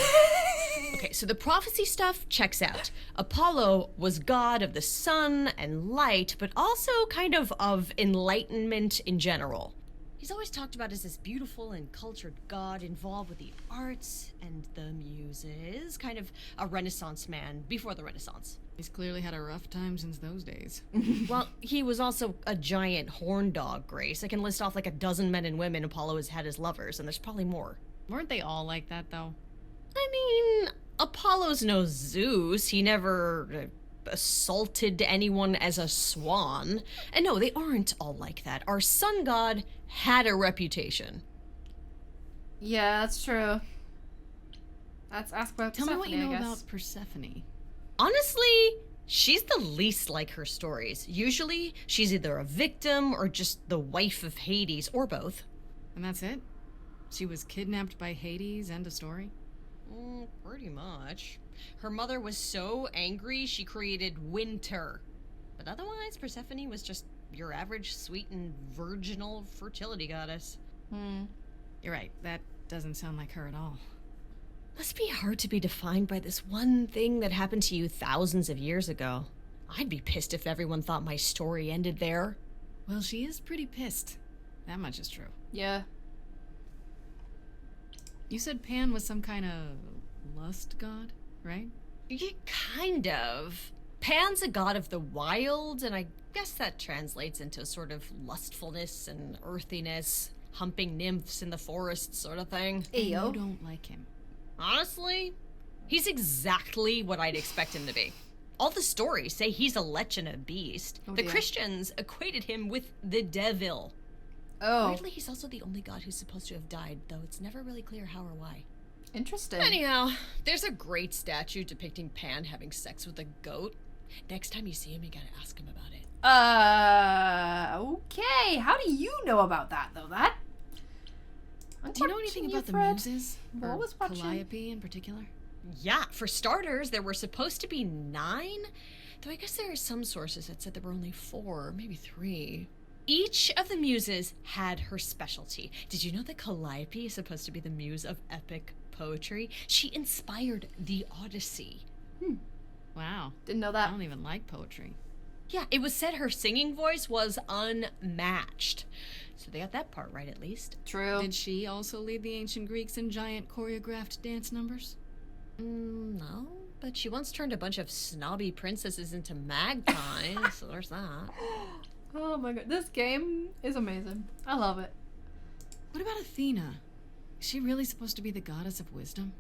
Okay, so the prophecy stuff checks out. Apollo was god of the sun and light, but also kind of enlightenment in general. He's always talked about as this beautiful and cultured god involved with the arts and the muses, kind of a Renaissance man before the Renaissance. He's clearly had a rough time since those days. Well, he was also a giant horn dog, Grace. I can list off like a dozen men and women Apollo has had as lovers, and there's probably more. Weren't they all like that, though? I mean, Apollo's no Zeus. He never assaulted anyone as a swan. And no, they aren't all like that. Our sun god had a reputation. Yeah, that's true. That's ask about Tell me what you Persephone, know I guess. about Persephone. Honestly, she's the least like her stories. Usually, she's either a victim or just the wife of Hades, or both. And that's it? She was kidnapped by Hades, end of story? Pretty much. Her mother was so angry she created winter. But otherwise, Persephone was just your average sweet and virginal fertility goddess. You're right, that doesn't sound like her at all. Must be hard to be defined by this one thing that happened to you thousands of years ago. I'd be pissed if everyone thought my story ended there. Well, she is pretty pissed. That much is true. Yeah. You said Pan was some kind of lust god, right? Yeah, kind of. Pan's a god of the wild, and I guess that translates into a sort of lustfulness and earthiness, humping nymphs in the forest sort of thing. And you don't like him. Honestly, he's exactly what I'd expect him to be. All the stories say he's a lech and a beast. The dear. Christians equated him with the devil. Oh. Weirdly, he's also the only god who's supposed to have died, though it's never really clear how or why. Interesting. Anyhow, there's a great statue depicting Pan having sex with a goat. Next time you see him, you gotta ask him about it. Okay. How do you know about that, though? Do you know anything about the muses? What Or was watching? Calliope in particular? Yeah, for starters, there were supposed to be 9, though I guess there are some sources that said there were only 4, maybe 3. Each of the muses had her specialty. Did you know that Calliope is supposed to be the muse of epic poetry? She inspired the Odyssey. Wow. Didn't know I that. don't even like poetry. Yeah, it was said her singing voice was unmatched. So they got that part right, at least. True. Did she also lead the ancient Greeks in giant choreographed dance numbers? No, but she once turned a bunch of snobby princesses into magpies, so there's that. Oh my god. This game is amazing. I love it. What about Athena? Is she really supposed to be the goddess of wisdom?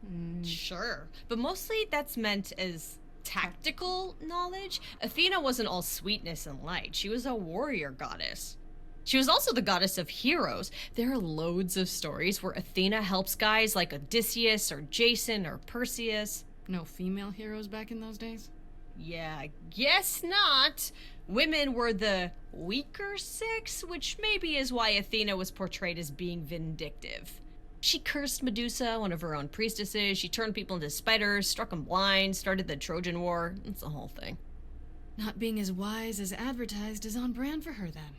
Sure, but mostly that's meant as tactical knowledge. Athena wasn't all sweetness and light. She was a warrior goddess. She was also the goddess of heroes. There are loads of stories where Athena helps guys like Odysseus or Jason or Perseus. No female heroes back in those days? Yeah, I guess not. Women were the weaker sex, which maybe is why Athena was portrayed as being vindictive. She cursed Medusa, one of her own priestesses. She turned people into spiders, struck them blind, started the Trojan War. It's the whole thing. Not being as wise as advertised is on brand for her then.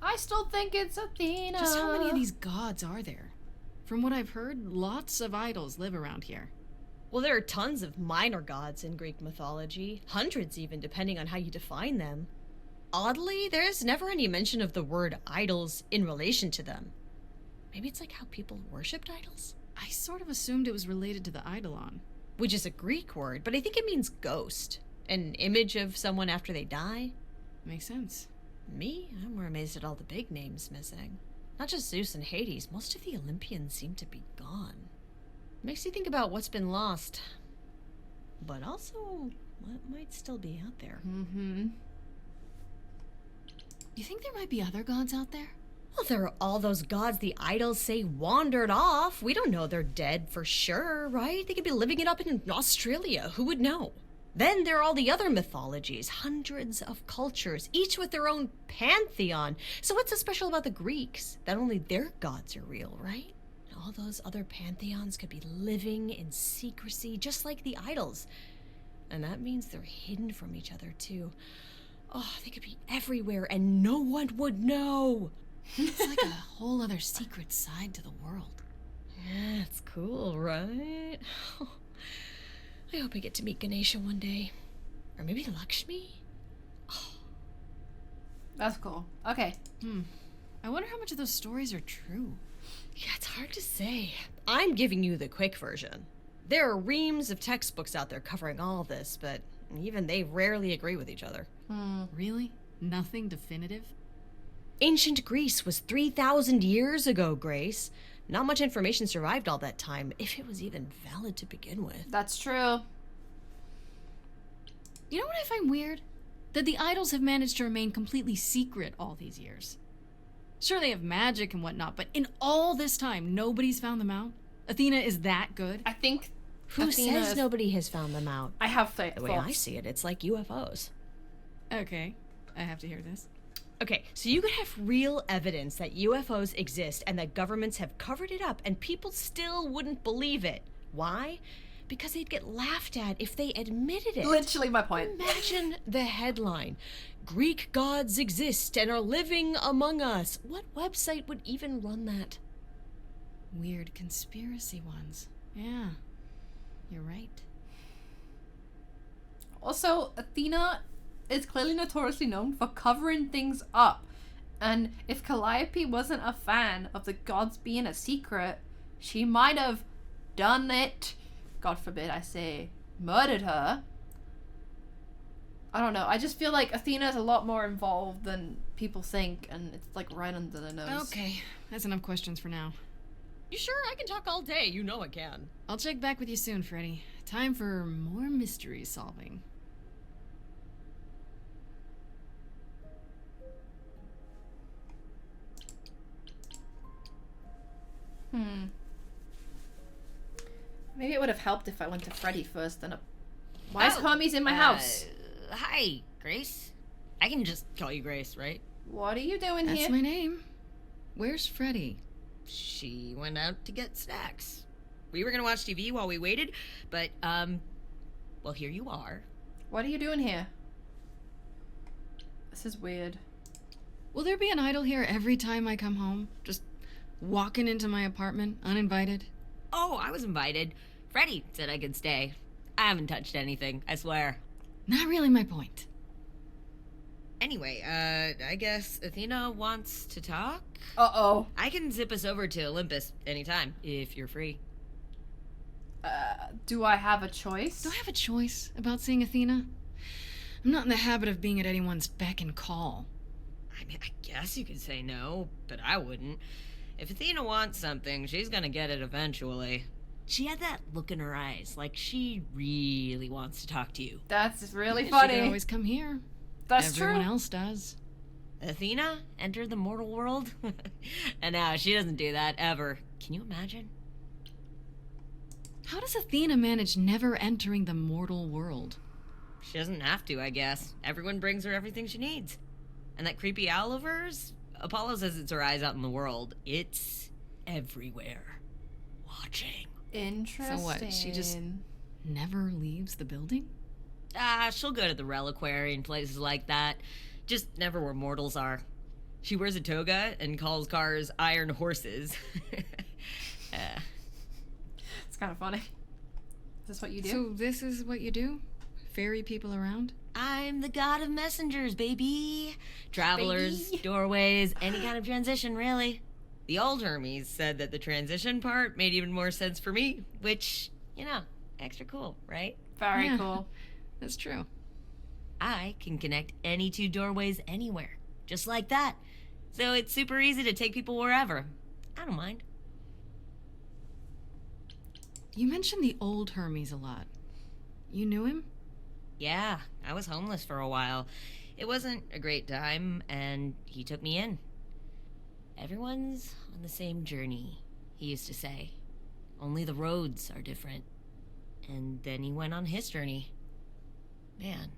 I still think it's Athena. Just how many of these gods are there? From what I've heard, lots of idols live around here. Well, there are tons of minor gods in Greek mythology, hundreds even, depending on how you define them. Oddly, there's never any mention of the word idols in relation to them. Maybe it's like how people worshipped idols? I sort of assumed it was related to the eidolon. Which is a Greek word, but I think it means ghost. An image of someone after they die. Makes sense. Me? I'm more amazed at all the big names missing. Not just Zeus and Hades, most of the Olympians seem to be gone. Makes you think about what's been lost. But also, what might still be out there. You think there might be other gods out there? Well, there are all those gods the idols say wandered off. We don't know they're dead for sure, right? They could be living it up in Australia. Who would know? Then there are all the other mythologies, hundreds of cultures, each with their own pantheon. So what's so special about the Greeks? That only their gods are real, right? All those other pantheons could be living in secrecy, just like the idols. And that means they're hidden from each other, too. Oh, they could be everywhere and no one would know. It's like a whole other secret side to the world. Yeah, it's cool, right? I hope I get to meet Ganesha one day. Or maybe Lakshmi? That's cool. Okay. I wonder how much of those stories are true. Yeah, it's hard to say. I'm giving you the quick version. There are reams of textbooks out there covering all this, but even they rarely agree with each other. Really? Nothing definitive? Ancient Greece was 3,000 years ago, Grace. Not much information survived all that time, if it was even valid to begin with. That's true. You know what I find weird? That the idols have managed to remain completely secret all these years. Sure, they have magic and whatnot, but in all this time, nobody's found them out? Athena is that good? I think Who says nobody has found them out? I have thoughts. The way I see it, it's like UFOs. Okay, I have to hear this. Okay, so you could have real evidence that UFOs exist and that governments have covered it up and people still wouldn't believe it. Why? Because they'd get laughed at if they admitted it. Literally my point. Imagine the headline. Greek gods exist and are living among us. What website would even run that? Weird conspiracy ones. Yeah, you're right. Also, Athena is clearly notoriously known for covering things up. And if Calliope wasn't a fan of the gods being a secret, she might have done it. God forbid I say murdered her. I don't know. I just feel like Athena is a lot more involved than people think, and it's like right under the nose. Okay, that's enough questions for now. You sure? I can talk all day. You know I can. I'll check back with you soon, Freddy. Time for more mystery solving. Maybe it would have helped if I went to Freddy first, then Why is Hermes in my house? Hi, Grace. I can just call you Grace, right? What are you doing That's here? my name. Where's Freddy? She went out to get snacks. We were gonna watch TV while we waited, but, well, here you are. What are you doing here? This is weird. Will there be an idol here every time I come home? Just walking into my apartment, uninvited? Oh, I was invited. Freddy said I could stay. I haven't touched anything, I swear. Not really my point. Anyway, I guess Athena wants to talk? Uh-oh. I can zip us over to Olympus anytime, if you're free. Do I have a choice? Do I have a choice about seeing Athena? I'm not in the habit of being at anyone's beck and call. I mean, I guess you could say no, but I wouldn't. If Athena wants something, she's gonna get it eventually. She had that look in her eyes, like she really wants to talk to you. That's really She funny. could always come here. That's Everyone true. else does. Athena entered the mortal world? And now she doesn't do that, ever. Can you imagine? How does Athena manage never entering the mortal world? She doesn't have to, I guess. Everyone brings her everything she needs. And that creepy owl of hers? Apollo says it's her eyes out in the world. It's everywhere. Watching. Interesting. So what, she just never leaves the building? She'll go to the reliquary and places like that. Just never where mortals are. She wears a toga and calls cars iron horses. It's kind of funny. Is this what you do? So this is what you do? Ferry people around? I'm the god of messengers, baby. Travelers, Baby. doorways, any kind of transition, really. The old Hermes said that the transition part made even more sense for me, which, you know, extra cool, right? Very Yeah. cool. That's true. I can connect any two doorways anywhere, just like that. So it's super easy to take people wherever. I don't mind. You mentioned the old Hermes a lot. You knew him? Yeah, I was homeless for a while. It wasn't a great time, and he took me in. Everyone's on the same journey, he used to say. Only the roads are different. And then he went on his journey. Man,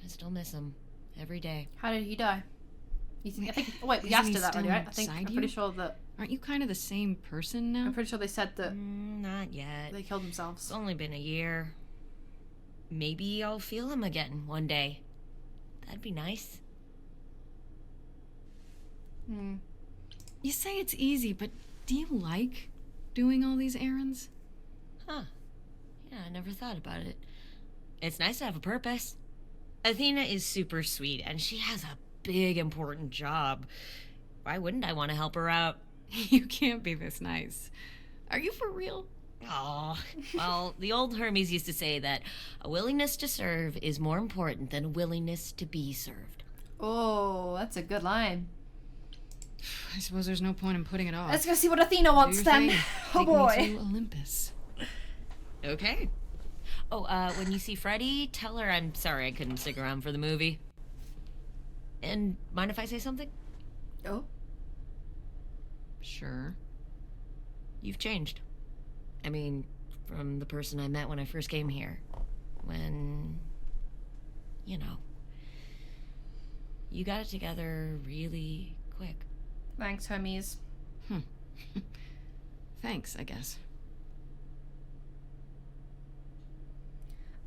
I still miss him every day. How did he die? I think. Oh wait, we Isn't asked he her that already, still right? I think. I'm inside pretty you? sure that. Aren't you kind of the same person now? I'm pretty sure they said that Not yet. they killed It's themselves. only been a year. maybe I'll feel him again one day. That'd be nice. You say it's easy, but do you like doing all these errands? Huh. Yeah, I never thought about it. It's nice to have a purpose. Athena is super sweet, and she has a big, important job. Why wouldn't I want to help her out? You can't be this nice. Are you for real? Oh, well, the old Hermes used to say that a willingness to serve is more important than a willingness to be served. Oh, that's a good line. I suppose there's no point in putting it off. Let's go see what Athena wants then. Oh boy. Take me to Olympus. Okay. Oh, when you see Freddie, tell her I'm sorry I couldn't stick around for the movie. And mind if I say something? Oh? Sure. You've changed. I mean, from the person I met when I first came here. When, you know, you got it together really quick. Thanks, Hermes. Thanks, I guess.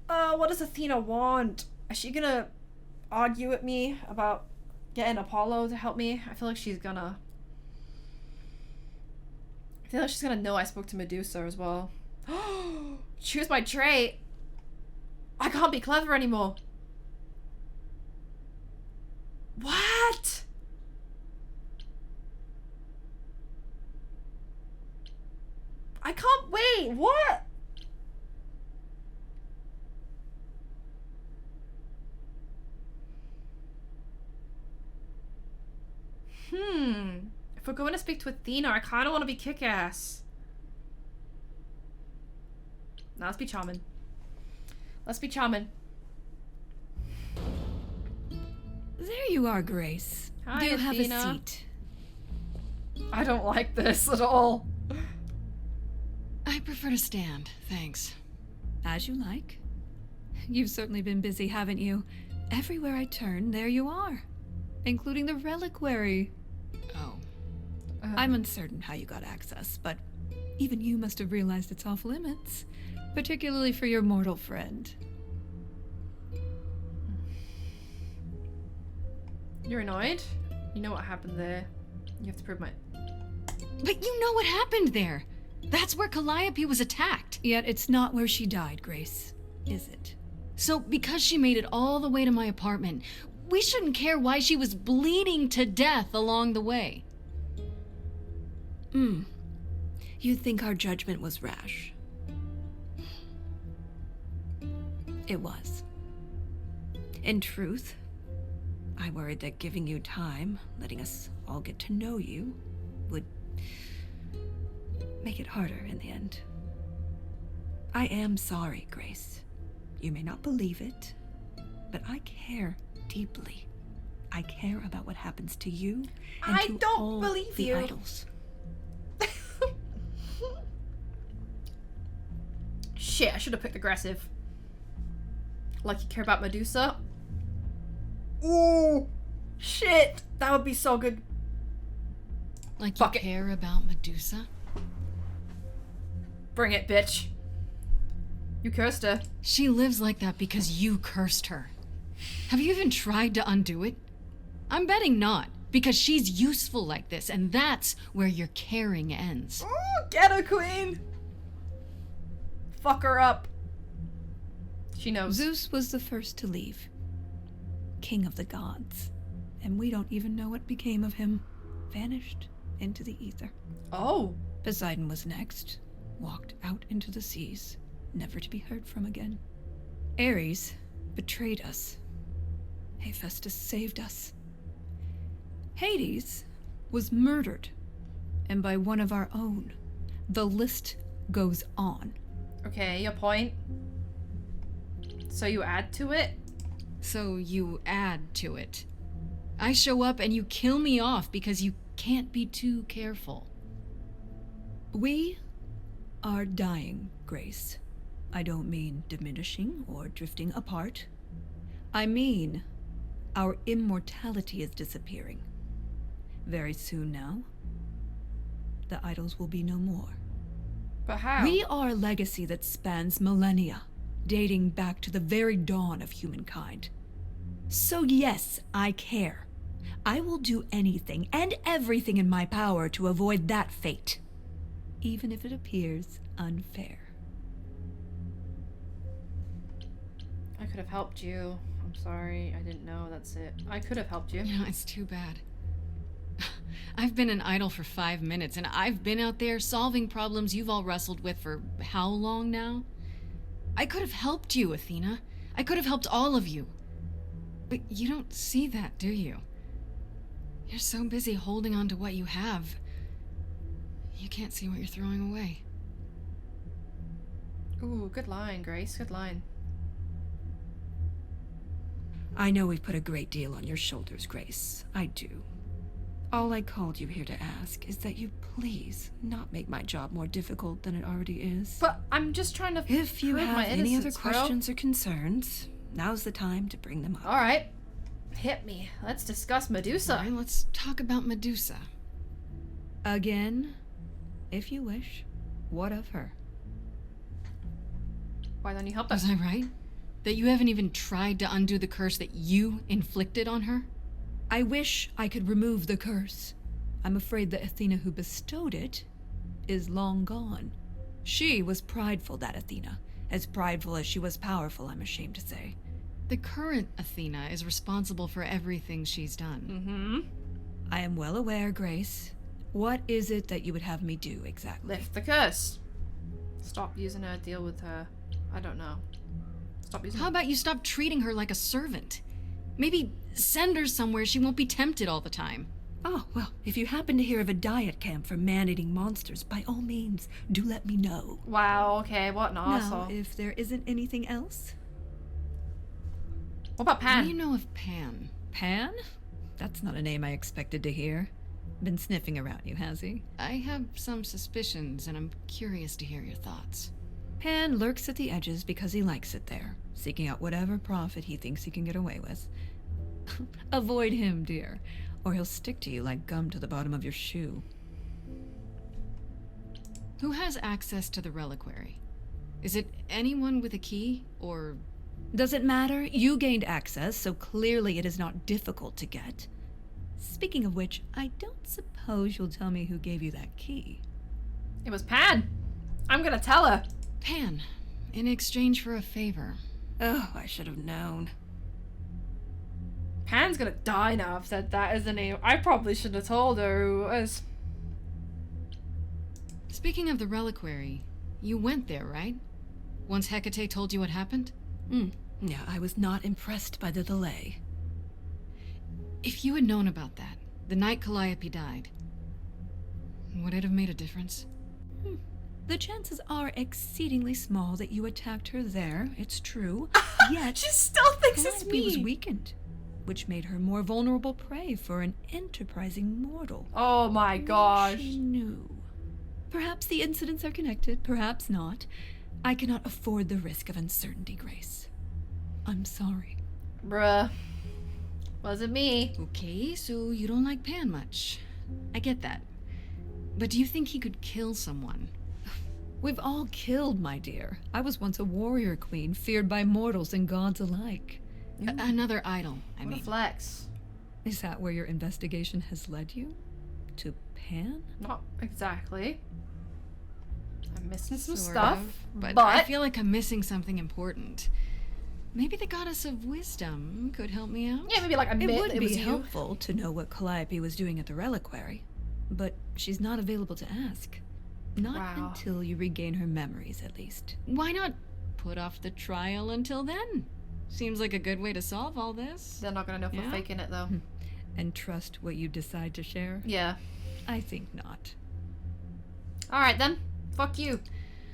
What does Athena want? Is she gonna argue with me about getting Apollo to help me? I feel like she's gonna know I spoke to Medusa as well. Choose my trait. I can't be clever anymore. What? I can't wait. What? If we're going to speak to Athena, I kind of want to be kick-ass. Now let's be charming. Let's be charming. There you are, Grace. Hi, Do have Athena. a seat. I don't like this at all. I prefer to stand, thanks. As you like. You've certainly been busy, haven't you? Everywhere I turn, there you are. Including the reliquary. Oh. I'm uncertain how you got access, but even you must have realized it's off limits. Particularly for your mortal friend. You're annoyed? You know what happened there. You have to prove my... But you know what happened there. That's where Calliope was attacked. Yet it's not where she died, Grace, is it? So because she made it all the way to my apartment, we shouldn't care why she was bleeding to death along the way. You think our judgment was rash? It was. In truth, I worried that giving you time, letting us all get to know you, would make it harder in the end. I am sorry, Grace. You may not believe it, but I care deeply. I care about what happens to you and I to don't all believe the you. idols. Shit, I should have picked aggressive. Like you care about Medusa? Ooh! Shit! That would be so good. Like Fuck you it. care about Medusa? Bring it, bitch. You cursed her. She lives like that because you cursed her. Have you even tried to undo it? I'm betting not, because she's useful like this, and that's where your caring ends. Ooh, get her, queen! Fuck her up. She knows. Zeus was the first to leave. King of the gods. And we don't even know what became of him. Vanished into the ether. Oh. Poseidon was next. Walked out into the seas, never to be heard from again. Ares betrayed us. Hephaestus saved us. Hades was murdered. And by one of our own. The list goes on. Okay, your point. So you add to it? So you add to it. I show up and you kill me off because you can't be too careful. We are dying, Grace. I don't mean diminishing or drifting apart. I mean our immortality is disappearing. Very soon now, the idols will be no more. But how? We are a legacy that spans millennia. dating back to the very dawn of humankind. So yes, I care. I will do anything and everything in my power to avoid that fate, even if it appears unfair. I could have helped you. I'm sorry, I didn't know, that's it. I could have helped you. You know, it's too bad. I've been an idol for 5 minutes, and I've been out there solving problems you've all wrestled with for how long now? I could have helped you, Athena. I could have helped all of you. But you don't see that, do you? You're so busy holding on to what you have. You can't see what you're throwing away. Ooh, good line, Grace, good line. I know we've put a great deal on your shoulders, Grace. I do. All I called you here to ask is that you please not make my job more difficult than it already is. But I'm just trying to If you prove have my any other innocence, bro. questions or concerns, now's the time to bring them up. Alright. Hit me. Let's discuss Medusa. Alright, let's talk about Medusa. Again, if you wish. What of her? Why don't you help us? Was I right? That you haven't even tried to undo the curse that you inflicted on her? I wish I could remove the curse. I'm afraid the Athena who bestowed it is long gone. She was prideful, that Athena. As prideful as she was powerful, I'm ashamed to say. The current Athena is responsible for everything she's done. Mm-hmm. I am well aware, Grace. What is it that you would have me do exactly? Lift the curse. Stop using her, deal with her. I don't know. Stop using How about you stop treating her like a servant? Maybe send her somewhere she won't be tempted all the time. Oh, well, if you happen to hear of a diet camp for man-eating monsters, by all means, do let me know. Wow, okay, what an Now, arsehole. if there isn't anything else... What about Pan? What do you know of Pan? Pan? That's not a name I expected to hear. Been sniffing around you, has he? I have some suspicions, and I'm curious to hear your thoughts. Pan lurks at the edges because he likes it there, seeking out whatever profit he thinks he can get away with. Avoid him, dear, or he'll stick to you like gum to the bottom of your shoe. Who has access to the reliquary? Is it anyone with a key, or... Does it matter? You gained access, so clearly it is not difficult to get. Speaking of which, I don't suppose you'll tell me who gave you that key. It was Pan. I'm gonna tell her. Pan, in exchange for a favor. Oh, I should have known. Pan's gonna die now I've said that, isn't he? I probably should have told her who it was. Speaking of the reliquary, you went there, right? Once Hecate told you what happened? Yeah, I was not impressed by the delay. If you had known about that, the night Calliope died, would it have made a difference? The chances are exceedingly small that you attacked her there, it's true. Yet, She still thinks it's Calliope was me. weakened, which made her more vulnerable prey for an enterprising mortal. Oh my gosh. She knew. Perhaps the incidents are connected, perhaps not. I cannot afford the risk of uncertainty, Grace. I'm sorry. Bruh. Wasn't me. Okay, so you don't like Pan much. I get that. But do you think he could kill someone? We've all killed, my dear. I was once a warrior queen, feared by mortals and gods alike. Another idol, I What a mean. flex. Is that where your investigation has led you? To Pan? Not exactly. I'm missing some Sort stuff. of, but I feel like I'm missing something important. Maybe the goddess of wisdom could help me out? Yeah, maybe like a It myth. would It be was you. helpful to know what Calliope was doing at the reliquary, but she's not available to ask. Not Wow. until you regain her memories, at least. Why not put off the trial until then? Seems like a good way to solve all this. They're not gonna know if we're Yeah? faking it though. And trust what you decide to share? Yeah. I think not. Alright then. Fuck you.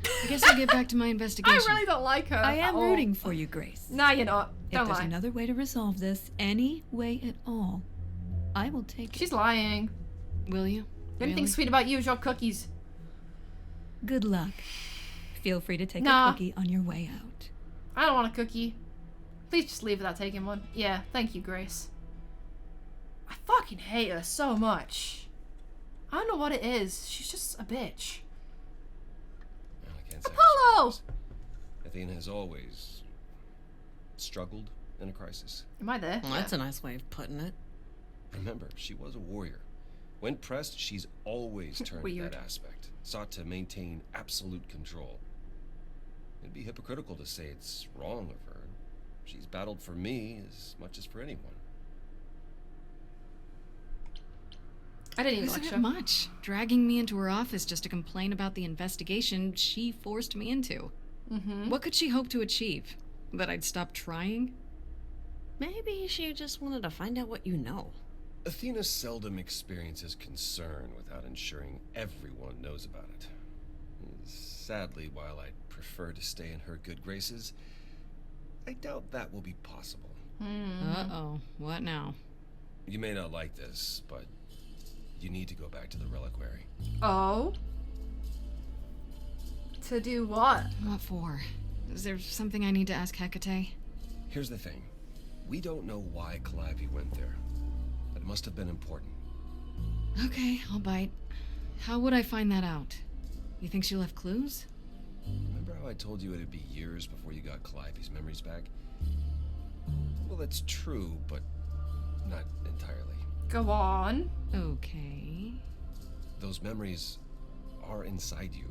I guess I'll get back to my I investigation. really don't like her. I am at all. rooting for you, Grace. Nah, you're not. If Don't there's lie. another way to resolve this, any way at all, I will take She's it. lying. Will you? The only thing Really? sweet about you is your cookies. Good luck. Feel free to take Nah. a cookie on your way out. I don't want a cookie. Please just leave without taking one. Yeah, thank you, Grace. I fucking hate her so much. I don't know what it is. She's just a bitch. Well, I can't say I'm Apollo! surprised. Athena has always struggled in a crisis. Am I there? Well, that's a nice way of putting it. Remember, she was a warrior. When pressed, she's always turned to that aspect, sought to maintain absolute control. It'd be hypocritical to say it's wrong of her. She's battled for me as much as for anyone. I didn't even Isn't lecture. it much? Dragging me into her office just to complain about the investigation she forced me into. What could she hope to achieve? That I'd stop trying? Maybe she just wanted to find out what you know. Athena seldom experiences concern without ensuring everyone knows about it. Sadly, while I'd prefer to stay in her good graces, I doubt that will be possible. Uh-oh. What now? You may not like this, but you need to go back to the reliquary. Oh? To do what? What for? Is there something I need to ask Hecate? Here's the thing. We don't know why Calliope went there. But it must have been important. Okay, I'll bite. How would I find that out? You think she left clues? Remember how I told you it'd be years before you got Calliope's memories back? Well, that's true, but not entirely. Go on. Okay. Those memories are inside you.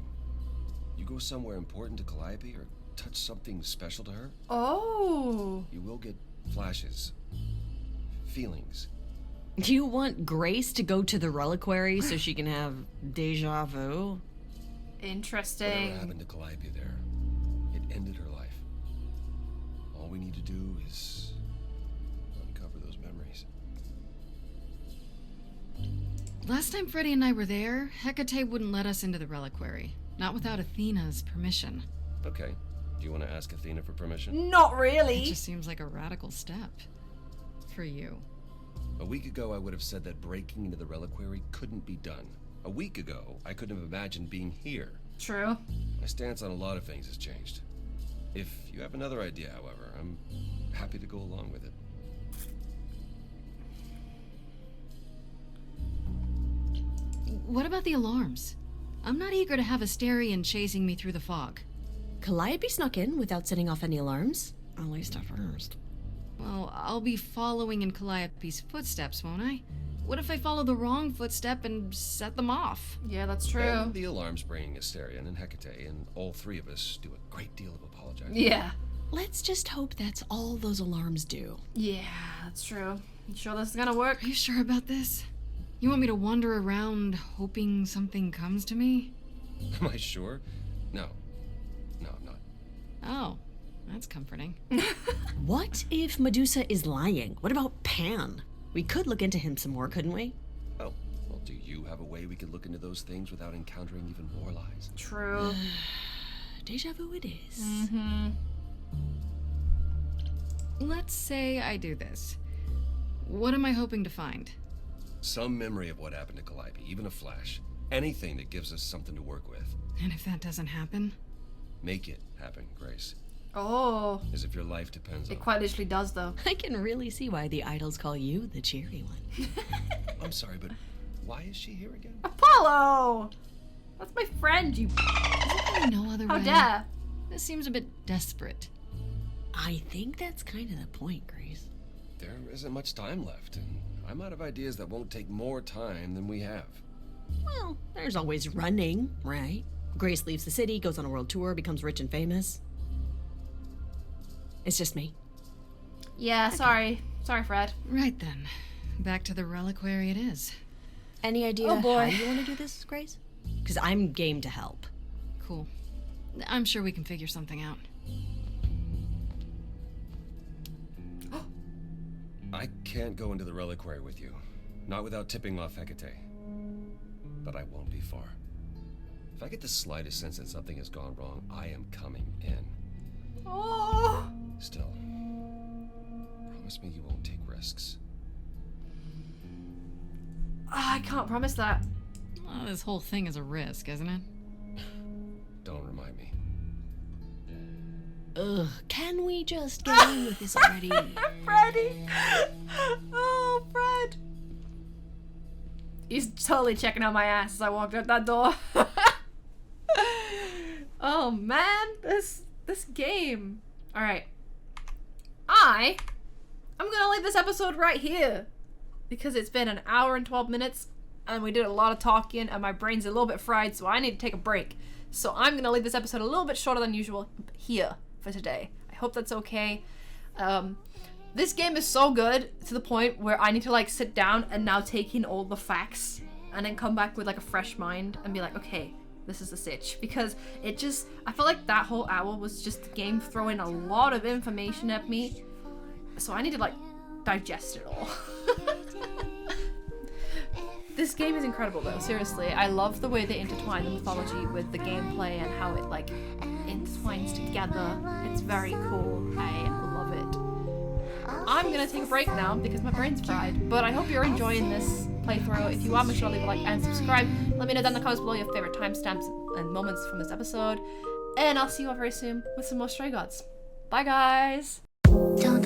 You go somewhere important to Calliope or touch something special to her, Oh. you will get flashes, feelings. Do you want Grace to go to the reliquary so she can have deja vu? Interesting. Whatever happened to Calliope there, it ended her life. All we need to do is uncover those memories. Last time Freddie and I were there, Hecate wouldn't let us into the reliquary. Not without Athena's permission. Okay. Do you want to ask Athena for permission? Not It really. just seems like a radical step. For you. A week ago, I would have said that breaking into the reliquary couldn't be done. A week ago, I couldn't have imagined being here. True. My stance on a lot of things has changed. If you have another idea, however, I'm happy to go along with it. What about the alarms? I'm not eager to have Asterion chasing me through the fog. Calliope snuck in without setting off any alarms. At least at first. Well, I'll be following in Calliope's footsteps, won't I? What if I follow the wrong footstep and set them off? Yeah, that's true. And the alarms bring Asterion and Hecate, and all three of us do a great deal of apologizing. Yeah. Let's just hope that's all those alarms do. Yeah, that's true. You sure this is gonna work? Are you sure about this? You want me to wander around hoping something comes to me? Am I sure? No. No, I'm not. Oh, that's comforting. What if Medusa is lying? What about Pan? We could look into him some more, couldn't we? Oh, well, do you have a way we could look into those things without encountering even more lies? True. Deja vu it is. Mm-hmm. Let's say I do this. What am I hoping to find? Some memory of what happened to Calliope, even a flash. Anything that gives us something to work with. And if that doesn't happen? Make it happen, Grace. Oh. As if your life depends on It quite literally does, though. I can really see why the idols call you the cheery one. I'm sorry, but why is she here again? Apollo! That's my friend, you. Is there really no other How way? dare. This seems a bit desperate. I think that's kind of the point, Grace. There isn't much time left, and I'm out of ideas that won't take more time than we have. Well, there's always running, right? Grace leaves the city, goes on a world tour, becomes rich and famous. It's just me. Yeah, sorry. Sorry, Fred. Right then. Back to the reliquary it is. Any idea Oh, boy. how you want to do this, Grace? Because I'm game to help. Cool. I'm sure we can figure something out. I can't go into the reliquary with you. Not without tipping off Hecate. But I won't be far. If I get the slightest sense that something has gone wrong, I am coming in. Oh. Still, promise me you won't take risks. I can't promise that. Well, this whole thing is a risk, isn't it? Don't remind me. Ugh, can we just get on with this already? Freddy! Oh, Fred! He's totally checking out my ass as I walked out that door. Oh man, this This game. Alright. I'm gonna leave this episode right here. Because it's been an hour and 12 minutes. And we did a lot of talking. And my brain's a little bit fried. So I need to take a break. So I'm gonna leave this episode a little bit shorter than usual here for today. I hope that's okay. This game is so good to the point where I need to like sit down and now take in all the facts and then come back with like a fresh mind and be like, okay, this is the sitch. Because it just, I felt like that whole hour was just the game throwing a lot of information at me. So I need to like digest it all. This game is incredible though, seriously. I love the way they intertwine the mythology with the gameplay and how it like intertwines together. It's very cool. I love it. I'm gonna take a break now because my brain's fried, but I hope you're enjoying this playthrough. If you are, make sure to leave a like and subscribe. Let me know down in the comments below your favorite timestamps and moments from this episode. And I'll see you all very soon with some more Stray Gods. Bye guys! Don't